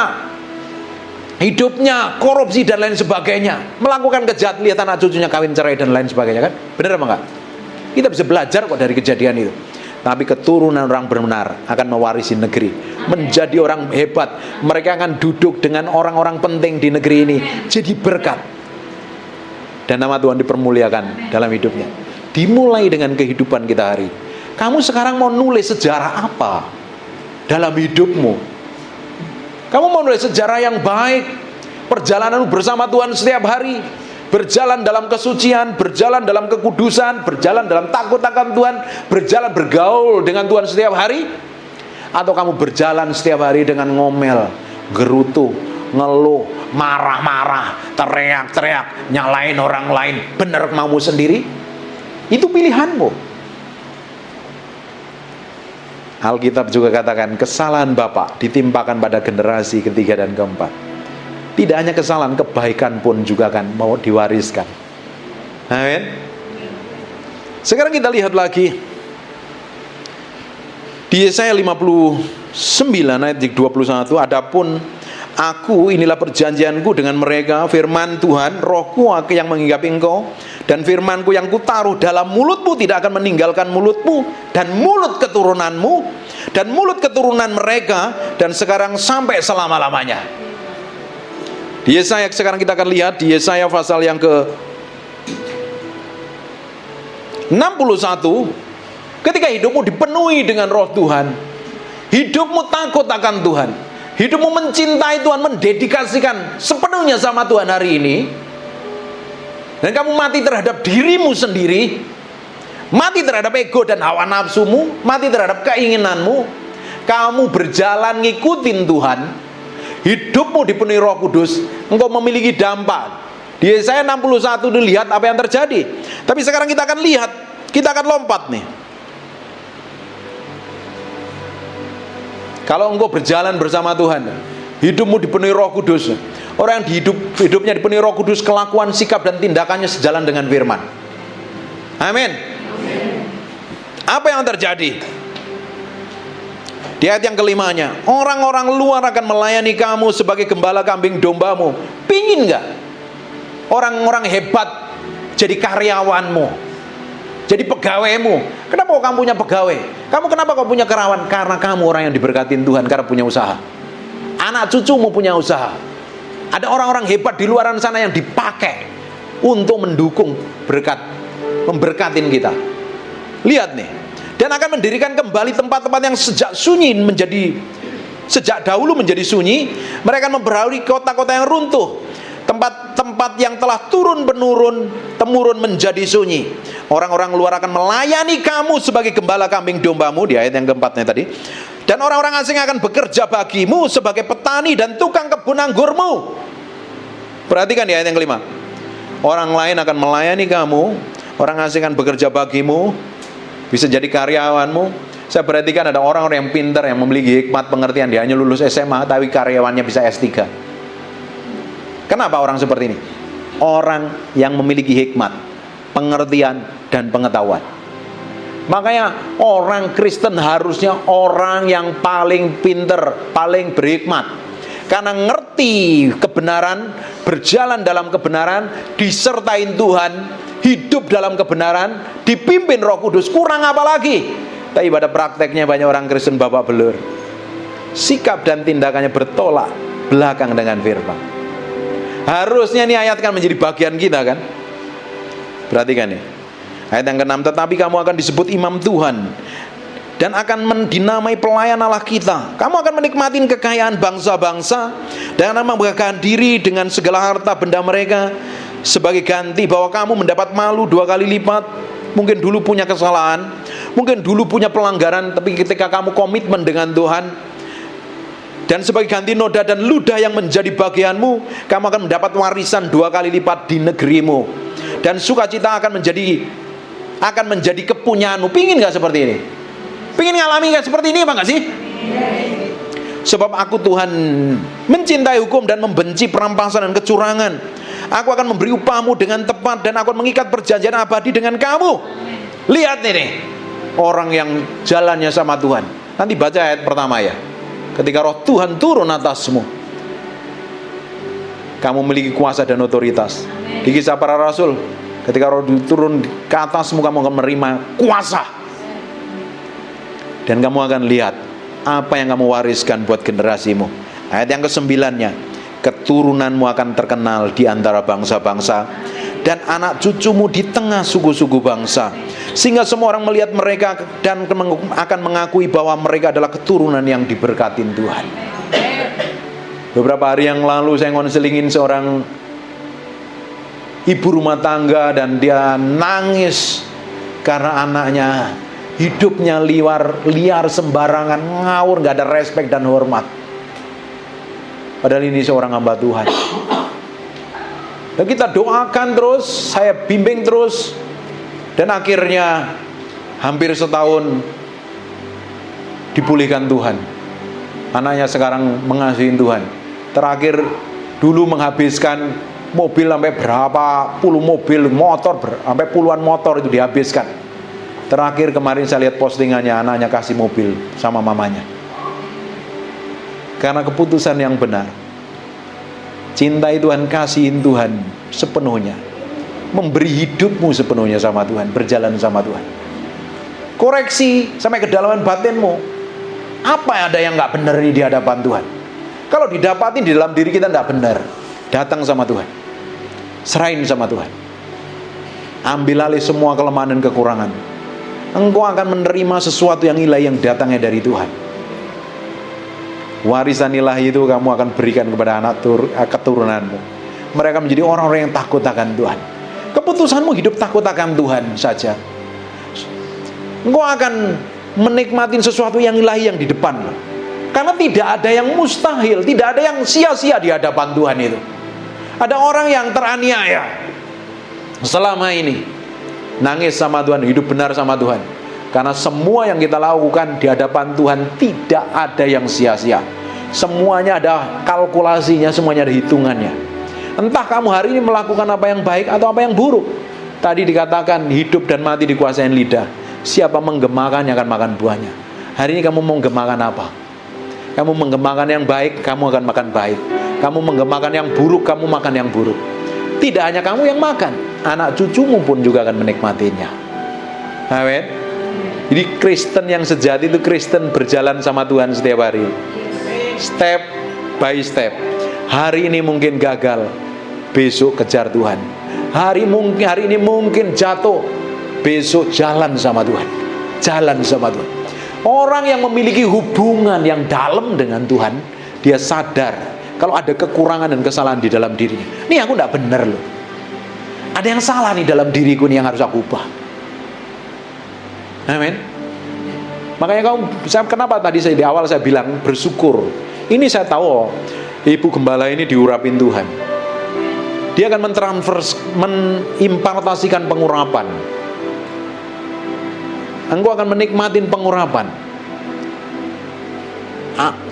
hidupnya korupsi dan lain sebagainya. Melakukan kejahatan, lihat anak cucunya kawin cerai dan lain sebagainya kan. Benar apa enggak? Kita bisa belajar kok dari kejadian itu. Tapi keturunan orang benar akan mewarisi negeri, menjadi orang hebat. Mereka akan duduk dengan orang-orang penting di negeri ini, jadi berkat. Dan nama Tuhan dipermuliakan dalam hidupnya. Dimulai dengan kehidupan kita hari. Kamu sekarang mau nulis sejarah apa dalam hidupmu? Kamu mau nulis sejarah yang baik, perjalanan bersama Tuhan setiap hari, berjalan dalam kesucian, berjalan dalam kekudusan, berjalan dalam takut akan Tuhan, berjalan bergaul dengan Tuhan setiap hari? Atau kamu berjalan setiap hari dengan ngomel, gerutu, ngeluh, marah-marah, teriak-teriak, nyalain orang lain, benar maumu sendiri? Itu pilihanmu. Alkitab juga katakan kesalahan bapak ditimpakan pada generasi ketiga dan keempat. Tidak hanya kesalahan, kebaikan pun juga akan mau diwariskan. Amin. Sekarang kita lihat lagi di Yesaya 59 ayat 21, adapun aku, inilah perjanjianku dengan mereka, firman Tuhan, rohku yang menghinggapi engkau, dan firmanku yang kutaruh dalam mulutmu tidak akan meninggalkan mulutmu dan mulut keturunanmu dan mulut keturunan mereka, dan sekarang sampai selama-lamanya. Di Yesaya sekarang kita akan lihat di Yesaya pasal yang ke 61, ketika hidupmu dipenuhi dengan roh Tuhan, hidupmu takut akan Tuhan, hidupmu mencintai Tuhan, mendedikasikan sepenuhnya sama Tuhan hari ini, dan kamu mati terhadap dirimu sendiri, mati terhadap ego dan hawa nafsumu, mati terhadap keinginanmu. Kamu berjalan ngikutin Tuhan, hidupmu dipenuhi Roh Kudus, engkau memiliki dampak. Di Yesaya 61 dilihat apa yang terjadi. Tapi sekarang kita akan lihat, kita akan lompat nih. Kalau engkau berjalan bersama Tuhan, hidupmu dipenuhi Roh Kudus. Orang yang hidupnya dipenuhi Roh Kudus, kelakuan, sikap dan tindakannya sejalan dengan firman. Amin. Apa yang terjadi? Di ayat yang kelimanya, orang-orang luar akan melayani kamu sebagai gembala kambing dombamu. Pingin gak orang-orang hebat jadi karyawanmu, jadi pegawaimu? Kenapa kamu punya pegawai? Kenapa kau punya karyawan? Karena kamu orang yang diberkatin Tuhan, karena punya usaha. Anak cucumu punya usaha. Ada orang-orang hebat di luar sana yang dipakai untuk mendukung berkat, memberkatin kita. Lihat nih, dan akan mendirikan kembali tempat-tempat yang sejak dahulu menjadi sunyi. Mereka akan memperbarui kota-kota yang runtuh, tempat-tempat yang telah temurun menjadi sunyi. Orang-orang luar akan melayani kamu sebagai gembala kambing dombamu, di ayat yang keempatnya tadi. Dan orang-orang asing akan bekerja bagimu sebagai petani dan tukang kebun anggurmu. Perhatikan di ayat yang kelima. Orang lain akan melayani kamu, orang asing akan bekerja bagimu, bisa jadi karyawanmu. Saya perhatikan ada orang-orang yang pintar, yang memiliki hikmat pengertian. Dia hanya lulus SMA, tapi karyawannya bisa S3. Kenapa orang seperti ini? Orang yang memiliki hikmat, pengertian, dan pengetahuan. Makanya orang Kristen harusnya orang yang paling pintar, paling berhikmat. Karena ngerti kebenaran, berjalan dalam kebenaran, disertain Tuhan, hidup dalam kebenaran, dipimpin Roh Kudus. Kurang apa lagi? Tapi pada prakteknya banyak orang Kristen babak belur. Sikap dan tindakannya bertolak belakang dengan firman. Harusnya ini ayat kan menjadi bagian kita kan. Perhatikan ya. Ayat yang ke-6, tetapi kamu akan disebut imam Tuhan dan akan dinamai pelayan Allah kita. Kamu akan menikmati kekayaan bangsa-bangsa dan akan membanggakan diri dengan segala harta benda mereka sebagai ganti bahwa kamu mendapat malu 2 kali lipat. Mungkin dulu punya kesalahan, mungkin dulu punya pelanggaran, tapi ketika kamu komitmen dengan Tuhan, dan sebagai ganti noda dan ludah yang menjadi bagianmu, kamu akan mendapat warisan 2 kali lipat di negerimu. Dan sukacita akan menjadi kepunyaanmu. Pingin gak seperti ini? Pingin ngalami gak seperti ini apa gak sih? Sebab aku Tuhan mencintai hukum dan membenci perampasan dan kecurangan. Aku akan memberi upahmu dengan tepat dan aku akan mengikat perjanjian abadi dengan kamu. Lihat nih, orang yang jalannya sama Tuhan. Nanti baca ayat pertama ya. Ketika roh Tuhan turun atasmu, kamu memiliki kuasa dan otoritas. Di Kisah Para Rasul, ketika roh turun ke atasmu, kamu akan menerima kuasa. Dan kamu akan lihat apa yang kamu wariskan buat generasimu. Ayat yang ke-9-nya, keturunanmu akan terkenal di antara bangsa-bangsa dan anak cucumu di tengah suku-suku bangsa, sehingga semua orang melihat mereka dan akan mengakui bahwa mereka adalah keturunan yang diberkatin Tuhan. Beberapa hari yang lalu saya ngonselingin seorang ibu rumah tangga dan dia nangis karena anaknya hidupnya liar sembarangan, ngawur, gak ada respek dan hormat. Padahal ini seorang hamba Tuhan. Dan kita doakan terus, saya bimbing terus, dan akhirnya hampir setahun dipulihkan Tuhan. Anaknya sekarang mengasihi Tuhan. Terakhir dulu menghabiskan mobil sampai berapa puluh mobil, motor sampai puluhan motor itu dihabiskan. Terakhir kemarin saya lihat postingannya, anaknya kasih mobil sama mamanya. Karena keputusan yang benar. Cintai Tuhan, kasihin Tuhan sepenuhnya. Memberi hidupmu sepenuhnya sama Tuhan, berjalan sama Tuhan. Koreksi sampai kedalaman batinmu. Apa ada yang gak benar di hadapan Tuhan? Kalau didapatin di dalam diri kita gak benar, datang sama Tuhan, serahin sama Tuhan. Ambil alih semua kelemahan dan kekurangan. Engkau akan menerima sesuatu yang ilahi yang datangnya dari Tuhan. Warisan ilahi itu kamu akan berikan kepada anak keturunanmu. Mereka menjadi orang-orang yang takut akan Tuhan. Keputusanmu hidup takut akan Tuhan saja. Engkau akan menikmati sesuatu yang ilahi yang di depan. Karena tidak ada yang mustahil, tidak ada yang sia-sia di hadapan Tuhan itu. Ada orang yang teraniaya selama ini, nangis sama Tuhan, hidup benar sama Tuhan. Karena semua yang kita lakukan di hadapan Tuhan tidak ada yang sia-sia. Semuanya ada kalkulasinya, semuanya ada hitungannya. Entah kamu hari ini melakukan apa yang baik atau apa yang buruk. Tadi dikatakan hidup dan mati dikuasai lidah. Siapa menggemakannya akan makan buahnya. Hari ini kamu mau menggemakan apa? Kamu menggemakan yang baik, kamu akan makan baik. Kamu menggemakan yang buruk, kamu makan yang buruk. Tidak hanya kamu yang makan, anak cucumu pun juga akan menikmatinya. Amin. Jadi Kristen yang sejati itu Kristen berjalan sama Tuhan setiap hari, step by step. Hari ini mungkin gagal, besok kejar Tuhan. Hari ini mungkin jatuh, besok jalan sama Tuhan. Jalan sama Tuhan. Orang yang memiliki hubungan yang dalam dengan Tuhan, dia sadar kalau ada kekurangan dan kesalahan di dalam dirinya. Ini aku tidak benar loh. Ada yang salah nih dalam diriku nih yang harus aku ubah. Amin. Makanya kenapa tadi di awal saya bilang bersyukur. Ini saya tahu, Ibu Gembala ini diurapin Tuhan. Dia akan menimpartasikan pengurapan. Engkau akan menikmatin pengurapan.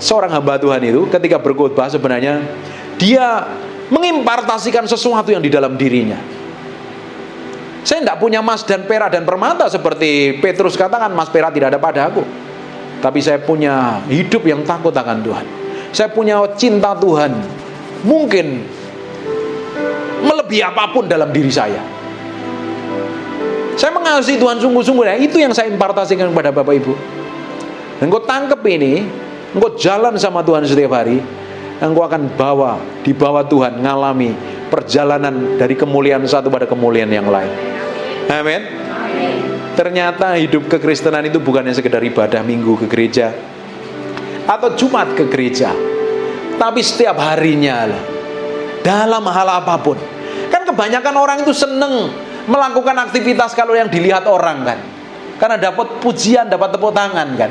Seorang hamba Tuhan itu ketika berkhotbah sebenarnya dia mengimpartasikan sesuatu yang di dalam dirinya. Saya tidak punya emas dan perak dan permata seperti Petrus katakan, emas perak tidak ada padaku. Tapi saya punya hidup yang takut akan Tuhan. Saya punya cinta Tuhan. Mungkin melebihi apapun dalam diri saya. Saya mengasihi Tuhan sungguh-sungguh. Nah, itu yang saya impartasikan kepada Bapak Ibu. Engkau tangkap ini, engkau jalan sama Tuhan setiap hari, engkau akan dibawa Tuhan ngalami perjalanan dari kemuliaan satu pada kemuliaan yang lain. Amin. Ternyata hidup kekristenan itu bukannya sekedar ibadah minggu ke gereja atau Jumat ke gereja, tapi setiap harinya lah, dalam hal apapun. Kan kebanyakan orang itu seneng melakukan aktivitas kalau yang dilihat orang kan, karena dapat pujian, dapat tepuk tangan kan.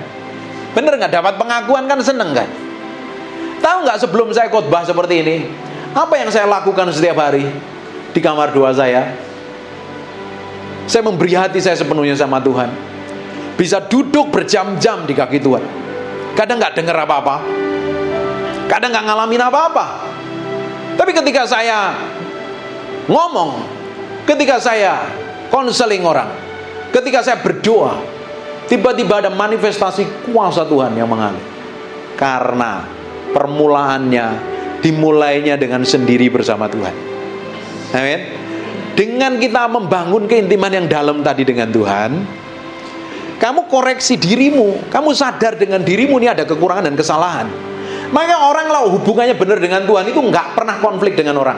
Bener nggak? Dapat pengakuan kan seneng kan. Tahu nggak sebelum saya khotbah seperti ini, apa yang saya lakukan setiap hari di kamar doa saya? Saya memberi hati saya sepenuhnya sama Tuhan. Bisa duduk berjam-jam di kaki Tuhan. Kadang nggak dengar apa-apa, kadang nggak ngalamin apa-apa. Tapi ketika saya ngomong, ketika saya konseling orang, ketika saya berdoa, tiba-tiba ada manifestasi kuasa Tuhan yang mengalir. Karena permulaannya dimulainya dengan sendiri bersama Tuhan. Amin. Dengan kita membangun keintiman yang dalam tadi dengan Tuhan, kamu koreksi dirimu, kamu sadar dengan dirimu ini ada kekurangan dan kesalahan. Maka orang kalau hubungannya benar dengan Tuhan itu nggak pernah konflik dengan orang.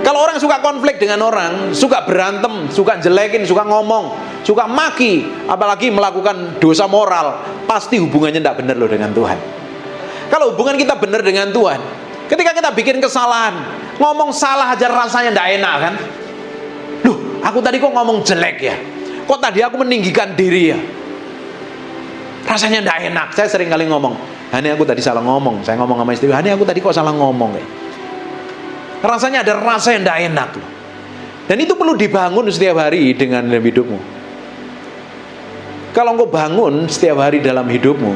Kalau orang suka konflik dengan orang, suka berantem, suka jelekin, suka ngomong, suka maki, apalagi melakukan dosa moral, pasti hubungannya tidak benar loh dengan Tuhan. Kalau hubungan kita benar dengan Tuhan, ketika kita bikin kesalahan, ngomong salah aja rasanya tidak enak kan. Loh, aku tadi kok ngomong jelek ya? Kok tadi aku meninggikan diri ya? Rasanya tidak enak. Saya sering kali ngomong, Hani aku tadi salah ngomong. Saya ngomong sama istri, Hani aku tadi kok salah ngomong ya? Rasanya ada rasa yang tidak enak loh. Dan itu perlu dibangun setiap hari dengan dalam hidupmu. Kalau engkau bangun setiap hari dalam hidupmu,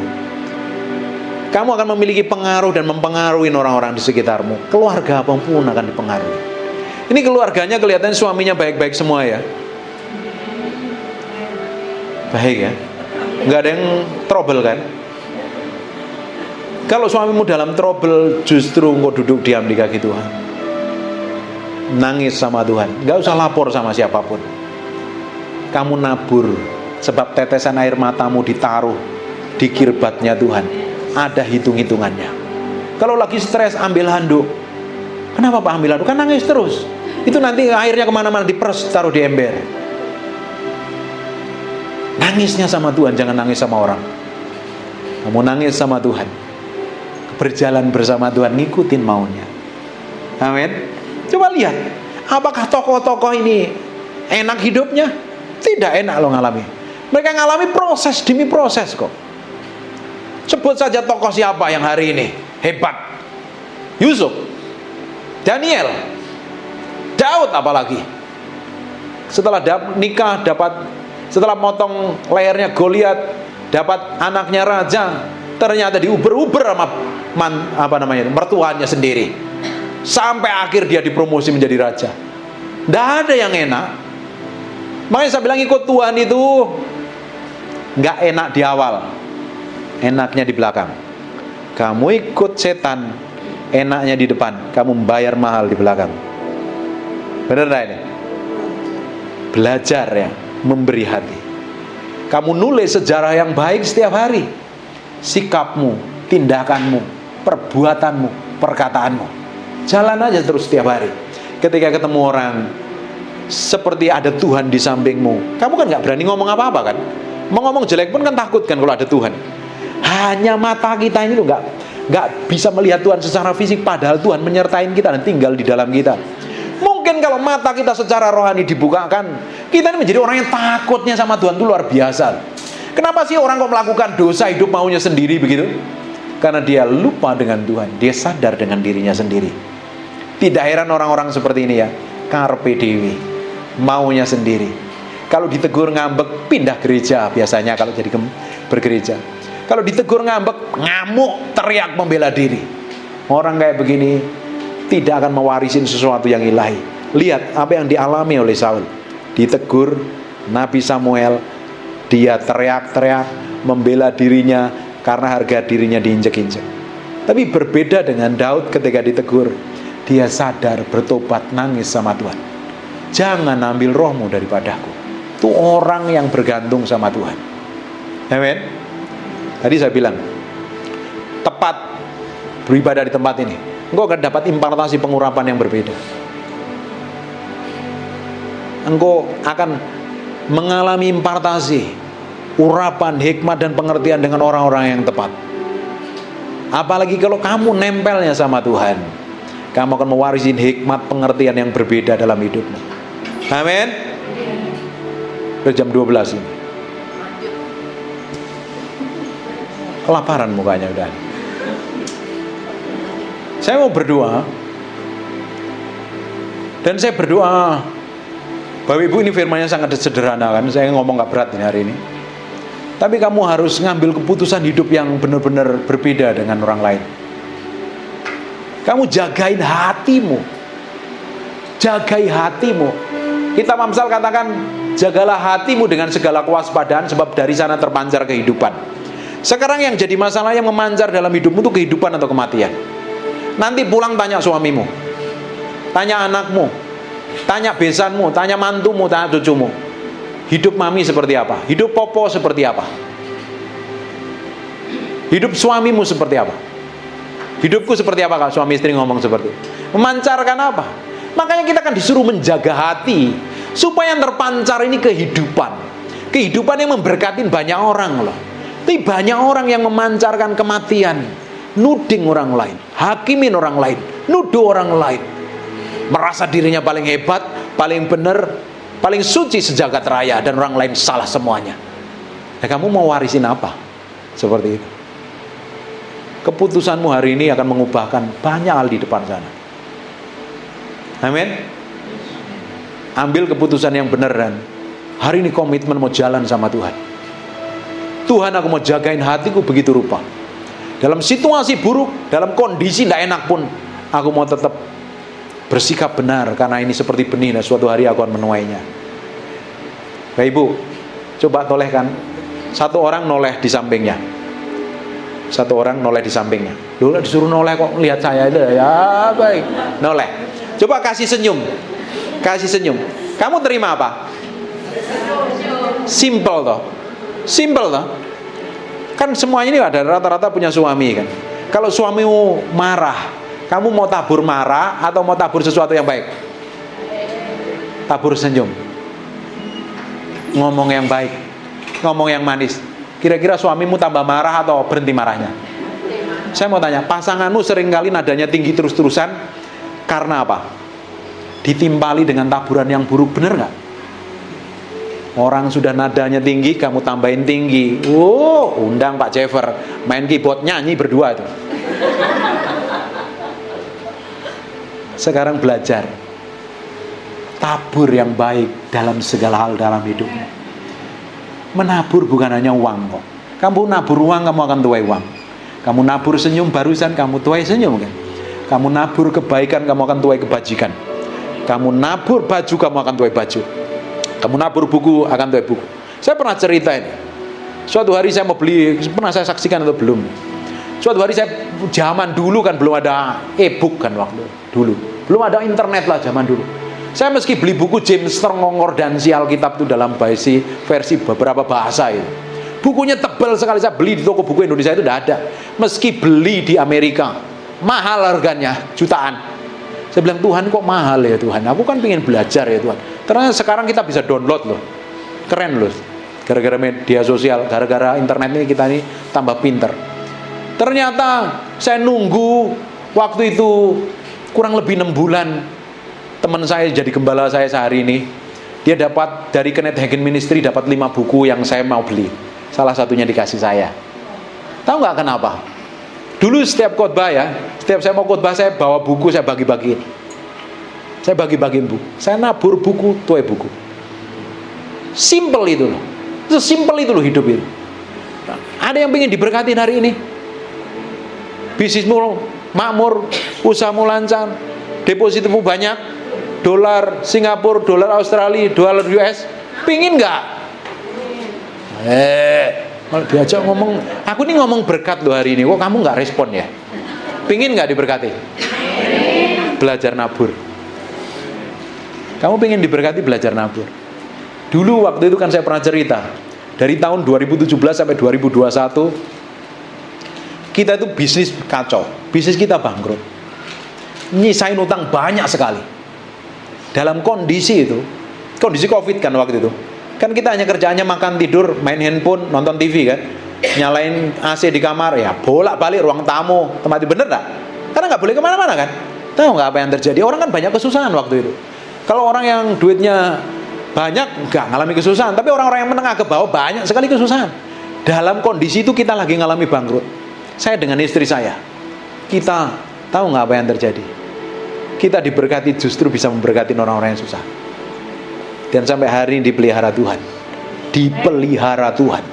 kamu akan memiliki pengaruh dan mempengaruhi orang-orang di sekitarmu. Keluarga apapun akan dipengaruhi. Ini keluarganya kelihatannya suaminya baik-baik semua ya. Baik ya. Nggak ada yang trouble kan. Kalau suamimu dalam trouble, justru engkau duduk diam di kaki Tuhan, nangis sama Tuhan. Nggak usah lapor sama siapapun. Kamu nabur, sebab tetesan air matamu ditaruh di kirbatnya Tuhan. Ada hitung-hitungannya. Kalau lagi stres, ambil handuk. Kenapa Pak ambil handuk? Kan nangis terus. Itu nanti airnya kemana-mana, diperes, taruh di ember. Nangisnya sama Tuhan, jangan nangis sama orang. Kamu nangis sama Tuhan, berjalan bersama Tuhan, ngikutin maunya. Amin. Coba lihat, apakah tokoh-tokoh ini enak hidupnya? Tidak enak loh ngalami. Mereka ngalami proses demi proses kok. Sebut saja tokoh siapa yang hari ini hebat. Yusuf, Daniel, Daud apalagi. Setelah nikah setelah motong lehernya Goliat, dapat anaknya raja, ternyata diuber-uber sama mertuanya sendiri. Sampai akhir dia dipromosi menjadi raja. Tidak ada yang enak. Makanya saya bilang ikut Tuhan itu nggak enak di awal, enaknya di belakang. Kamu ikut setan, enaknya di depan, kamu membayar mahal di belakang. Benar gak ini? Belajar ya, memberi hati. Kamu nulis sejarah yang baik setiap hari. Sikapmu, tindakanmu, perbuatanmu, perkataanmu, jalan aja terus setiap hari. Ketika ketemu orang, seperti ada Tuhan di sampingmu. Kamu kan gak berani ngomong apa-apa kan. Mau ngomong jelek pun kan takut kan kalau ada Tuhan. Hanya mata kita ini loh gak bisa melihat Tuhan secara fisik, padahal Tuhan menyertai kita dan tinggal di dalam kita. Mungkin kalau mata kita secara rohani dibukakan, kita ini menjadi orang yang takutnya sama Tuhan itu luar biasa. Kenapa sih orang kok melakukan dosa, hidup maunya sendiri begitu? Karena dia lupa dengan Tuhan, dia sadar dengan dirinya sendiri. Tidak heran orang-orang seperti ini ya, carpe diem, maunya sendiri. Kalau ditegur ngambek, pindah gereja biasanya kalau jadi bergereja. Kalau ditegur ngambek, ngamuk, teriak membela diri. Orang kayak begini tidak akan mewarisin sesuatu yang ilahi. Lihat apa yang dialami oleh Saul. Ditegur Nabi Samuel, dia teriak-teriak membela dirinya karena harga dirinya diinjek-injek. Tapi berbeda dengan Daud ketika ditegur, dia sadar, bertobat, nangis sama Tuhan. Jangan ambil rohmu daripadaku. Itu orang yang bergantung sama Tuhan. Amin. Tadi saya bilang, tepat beribadah di tempat ini, engkau akan dapat impartasi pengurapan yang berbeda. Engkau akan mengalami impartasi, urapan, hikmat dan pengertian dengan orang-orang yang tepat. Apalagi kalau kamu nempelnya sama Tuhan, kamu akan mewarisi hikmat, pengertian yang berbeda dalam hidupmu. Amin. Jam 12 ini kelaparan mukanya udah. Saya mau berdoa, dan saya berdoa, Bapak Ibu, ini firmannya sangat sederhana kan, saya ngomong gak berat ini hari ini. Tapi kamu harus ngambil keputusan hidup yang benar-benar berbeda dengan orang lain. Kamu jagain hatimu, jagai hatimu. Kitab Amsal katakan, jagalah hatimu dengan segala kewaspadaan, sebab dari sana terpancar kehidupan. Sekarang yang jadi masalah yang memancar dalam hidupmu itu kehidupan atau kematian. Nanti pulang tanya suamimu, tanya anakmu, tanya besanmu, tanya mantumu, tanya cucumu, hidup mami seperti apa, hidup popo seperti apa, hidup suamimu seperti apa, hidupku seperti apa. Kalau suami istri ngomong seperti itu, memancarkan apa? Makanya kita akan disuruh menjaga hati supaya yang terpancar ini kehidupan, kehidupan yang memberkatin banyak orang loh. Tapi banyak orang yang memancarkan kematian, nuding orang lain, hakimin orang lain, nuduh orang lain, merasa dirinya paling hebat, paling benar, paling suci sejagat raya, dan orang lain salah semuanya. Nah, kamu mau warisin apa? Seperti itu. Keputusanmu hari ini akan mengubahkan banyak hal di depan sana. Amin. Ambil keputusan yang benar, dan hari ini komitmen mau jalan sama Tuhan. Tuhan, aku mau jagain hatiku begitu rupa. Dalam situasi buruk, dalam kondisi tidak enak pun, aku mau tetap bersikap benar, karena ini seperti benih dan suatu hari aku akan menuainya. Bapak Ibu, coba tolehkan. Satu orang noleh di sampingnya. Satu orang noleh di sampingnya. Dulu disuruh noleh kok lihat saya itu ya baik. Noleh. Coba kasih senyum. Kasih senyum. Kamu terima apa? Simple toh. Simple toh. Kan semuanya ini ada rata-rata punya suami kan. Kalau suamimu marah, kamu mau tabur marah atau mau tabur sesuatu yang baik? Tabur senyum. Ngomong yang baik, ngomong yang manis. Kira-kira suamimu tambah marah atau berhenti marahnya? Saya mau tanya, pasanganmu seringkali nadanya tinggi terus-terusan karena apa? Ditimpali dengan taburan yang buruk, benar nggak? Orang sudah nadanya tinggi, kamu tambahin tinggi. Undang Pak Jeffer main keyboard nyanyi berdua itu. Sekarang belajar tabur yang baik dalam segala hal dalam hidupmu. Menabur bukan hanya uang kok. Kamu nabur uang, kamu akan tuai uang. Kamu nabur senyum, barusan kamu tuai senyum kan. Kamu nabur kebaikan, kamu akan tuai kebajikan. Kamu nabur baju, kamu akan tuai baju. Kamu nabur buku, akan tuai buku. Saya pernah cerita ini. Suatu hari saya mau beli, pernah saya saksikan atau belum? Suatu hari saya, zaman dulu kan belum ada e-book kan waktu dulu. Belum ada internet lah zaman dulu. Saya meski beli buku James Strong Konkordansi Alkitab itu dalam versi beberapa bahasa itu. Bukunya tebal sekali, saya beli di toko buku Indonesia itu tidak ada. Meski beli di Amerika, mahal harganya, jutaan. Saya bilang, Tuhan kok mahal ya Tuhan, aku kan pengen belajar ya Tuhan. Ternyata sekarang kita bisa download loh, keren loh. Gara-gara media sosial, gara-gara internet ini kita ini tambah pinter. Ternyata saya nunggu waktu itu kurang lebih 6 bulan. Teman saya jadi gembala saya sehari ini, dia dapat dari Kenneth Hagin Ministry dapat 5 buku yang saya mau beli. Salah satunya dikasih saya. Tahu nggak kenapa? Dulu setiap khotbah ya, setiap saya mau khotbah saya bawa buku, saya bagi-bagiin. Saya bagi-bagiin buku. Saya nabur buku, tuai buku. Simple itu loh. Sesimpel itu loh hidup itu. Nah, ada yang ingin diberkatin hari ini? Bisnismu makmur, usahamu lancar, depositmu banyak, dolar Singapura, dolar Australia, dolar US, pingin nggak? Kalau diajak ngomong, aku ini ngomong berkat loh hari ini, kok kamu nggak respon ya? Pingin nggak diberkati? Belajar nabur. Kamu pingin diberkati, belajar nabur. Dulu waktu itu kan saya pernah cerita, dari tahun 2017 sampai 2021 kita itu bisnis kacau, bisnis kita bangkrut, nyisain utang banyak sekali. Dalam kondisi itu, kondisi COVID kan waktu itu, kan kita hanya kerjaannya makan, tidur, main handphone, nonton TV kan, nyalain AC di kamar, ya bolak-balik ruang tamu, tempat itu, bener gak? Karena gak boleh kemana-mana kan. Tahu gak apa yang terjadi? Orang kan banyak kesusahan waktu itu. Kalau orang yang duitnya banyak gak ngalami kesusahan, tapi orang-orang yang menengah ke bawah banyak sekali kesusahan. Dalam kondisi itu kita lagi ngalami bangkrut. Saya dengan istri saya, kita tahu gak apa yang terjadi? Kita diberkati justru bisa memberkati orang-orang yang susah. Dan sampai hari ini dipelihara Tuhan. Dipelihara Tuhan.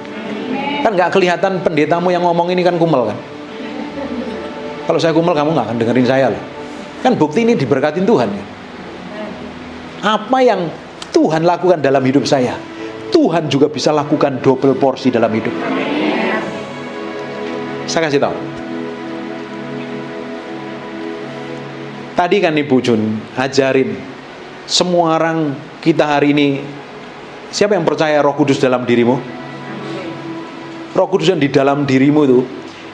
Kan gak kelihatan pendetamu yang ngomong ini kan kumel kan. Kalau saya kumel kamu gak akan dengerin saya loh. Kan bukti ini diberkatin Tuhan ya. Apa yang Tuhan lakukan dalam hidup saya, Tuhan juga bisa lakukan double porsi dalam hidup. Saya kasih tahu. Tadi kan Ibu Jun ajarin semua orang kita hari ini, siapa yang percaya Roh Kudus dalam dirimu? Roh Kudus yang di dalam dirimu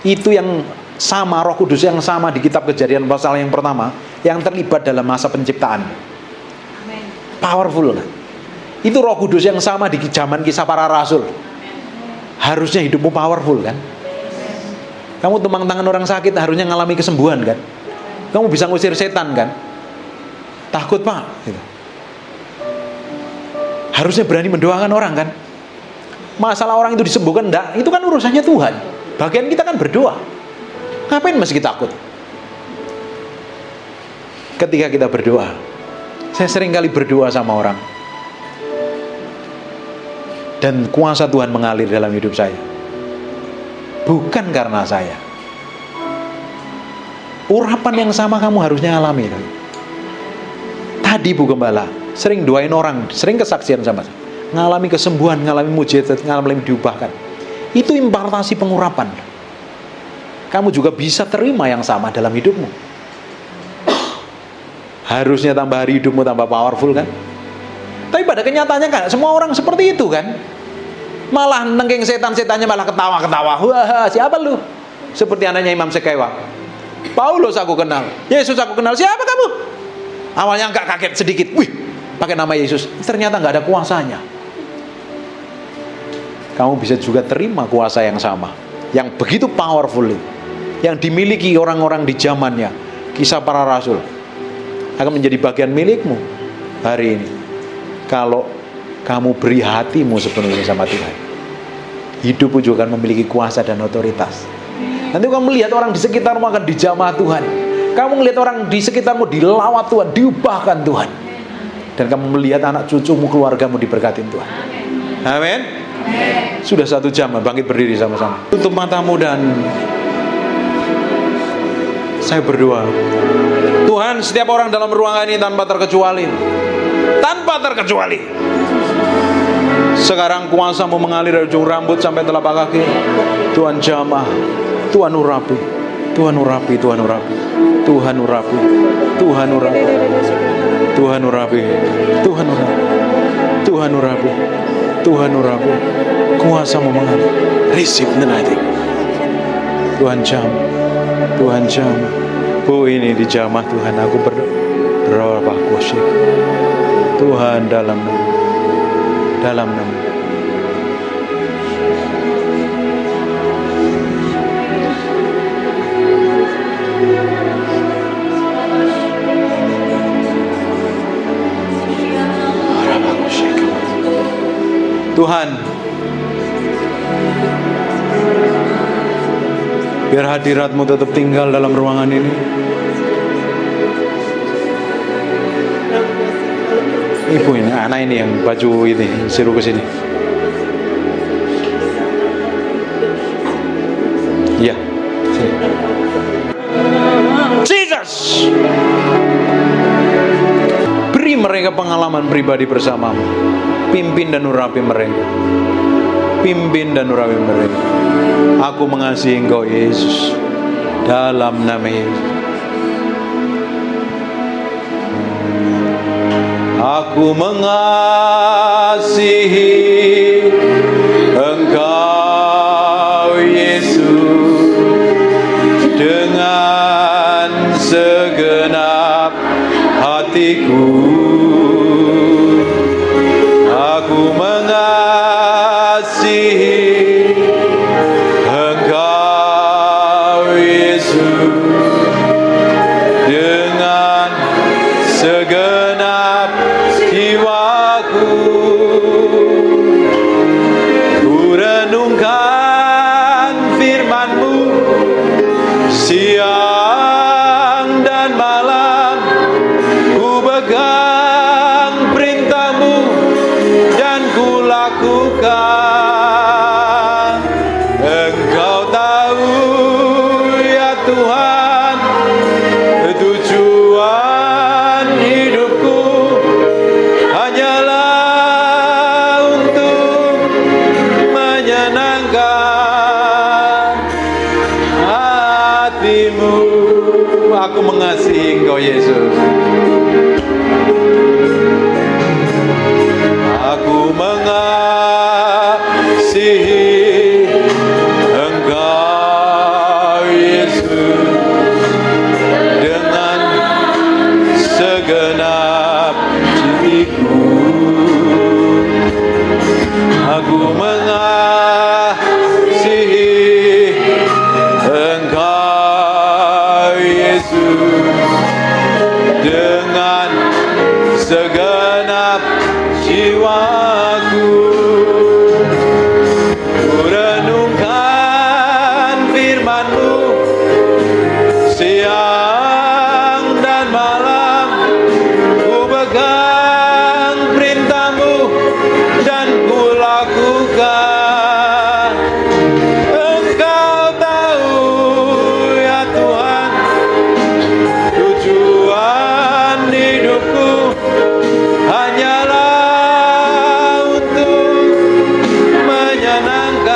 itu yang sama, Roh Kudus yang sama di kitab Kejadian pasal yang pertama, yang terlibat dalam masa penciptaan. Powerful kan? Itu Roh Kudus yang sama di zaman Kisah Para Rasul. Harusnya hidupmu powerful kan? Kamu tumpang tangan orang sakit harusnya ngalami kesembuhan kan? Kamu bisa ngusir setan kan? Takut Pak gitu. Harusnya berani mendoakan orang kan? Masalah orang itu disembuhkan enggak, itu kan urusannya Tuhan. Bagian kita kan berdoa. Ngapain masih kita takut? Ketika kita berdoa, saya sering kali berdoa sama orang, dan kuasa Tuhan mengalir dalam hidup saya. Bukan karena saya. Urapan yang sama kamu harusnya alami. Tadi Bu Gembala sering doain orang, sering kesaksian sama saya, ngalami kesembuhan, ngalami mujizat, ngalami diubahkan. Itu impartasi pengurapan. Kamu juga bisa terima yang sama dalam hidupmu. Harusnya tambah hari hidupmu tambah powerful kan? Tapi pada kenyataannya kan semua orang seperti itu kan? Malah nengking setan-setannya malah ketawa-ketawa. Wah, siapa lu? Seperti anaknya Imam Sekewa. Paulus aku kenal, Yesus aku kenal. Siapa kamu? Awalnya agak kaget sedikit. Wih, pakai nama Yesus. Ternyata nggak ada kuasanya. Kamu bisa juga terima kuasa yang sama, yang begitu powerful, yang dimiliki orang-orang di zamannya. Kisah Para Rasul akan menjadi bagian milikmu hari ini. Kalau kamu beri hatimu sepenuhnya sama Tuhan, hidupmu juga akan memiliki kuasa dan otoritas. Nanti kamu melihat orang di sekitarmu akan dijamah Tuhan. Kamu melihat orang di sekitarmu dilawat Tuhan, diubahkan Tuhan. Dan kamu melihat anak cucumu, keluargamu diberkatin Tuhan. Amin. Sudah 1 jam, bangkit berdiri sama-sama. Tutup matamu dan saya berdoa. Tuhan, setiap orang dalam ruangan ini tanpa terkecuali, sekarang kuasa-Mu mengalir dari ujung rambut sampai telapak kaki. Tuhan jamah, Tuhan urapi, Tuhan urapi, Tuhan urapi, Tuhan urapi, Tuhan urapi, Tuhan urapi, Tuhan urapi, Tuhan urapi, Tuhan urapi. Kuasa-Mu mengalir. Receive the night. Tuhan jamah, Tuhan jamah. Oh, ini dijamah Tuhan. Aku berdoa kusyuk Tuhan dalam nama. Tuhan, biar hadirat-Mu tetap tinggal dalam ruangan ini. Ibu ini, anak ini yang baju ini, suruh ke sini. Iya, sini. Jesus, beri mereka pengalaman pribadi bersama-Mu. Pimpin dan urapi mereka. Pimpin dan urapi mereka. Aku mengasihi Engkau Yesus, dalam nama Yesus. Aku mengasihi Engkau Yesus dengan segenap hatiku. Aku mengasihi Engkau Yesus dengan segenap jiwaku. Ku renungkan firman-Mu siang dan malam. Ku pegang perintah-Mu dan ku lakukan. Engkau tahu ya Tuhan, tujuan hidupku hanyalah untuk menyenangkan hati-Mu. Aku mengasihi Engkau Yesus. Aku mengasihi Engkau Yesus dengan segenap jiwaku. Aku mengasihi Engkau Yesus dengan segenap jiwaku. Ku renungkan firman-Mu siang dan malam. Ku pegang perintah-Mu dan ku lakukan. Engkau tahu ya Tuhan, tujuan hidupku hanyalah untuk menyenangkan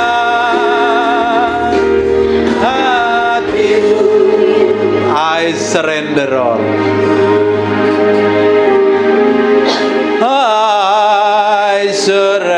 hati-Mu. I surrender all. I surrender.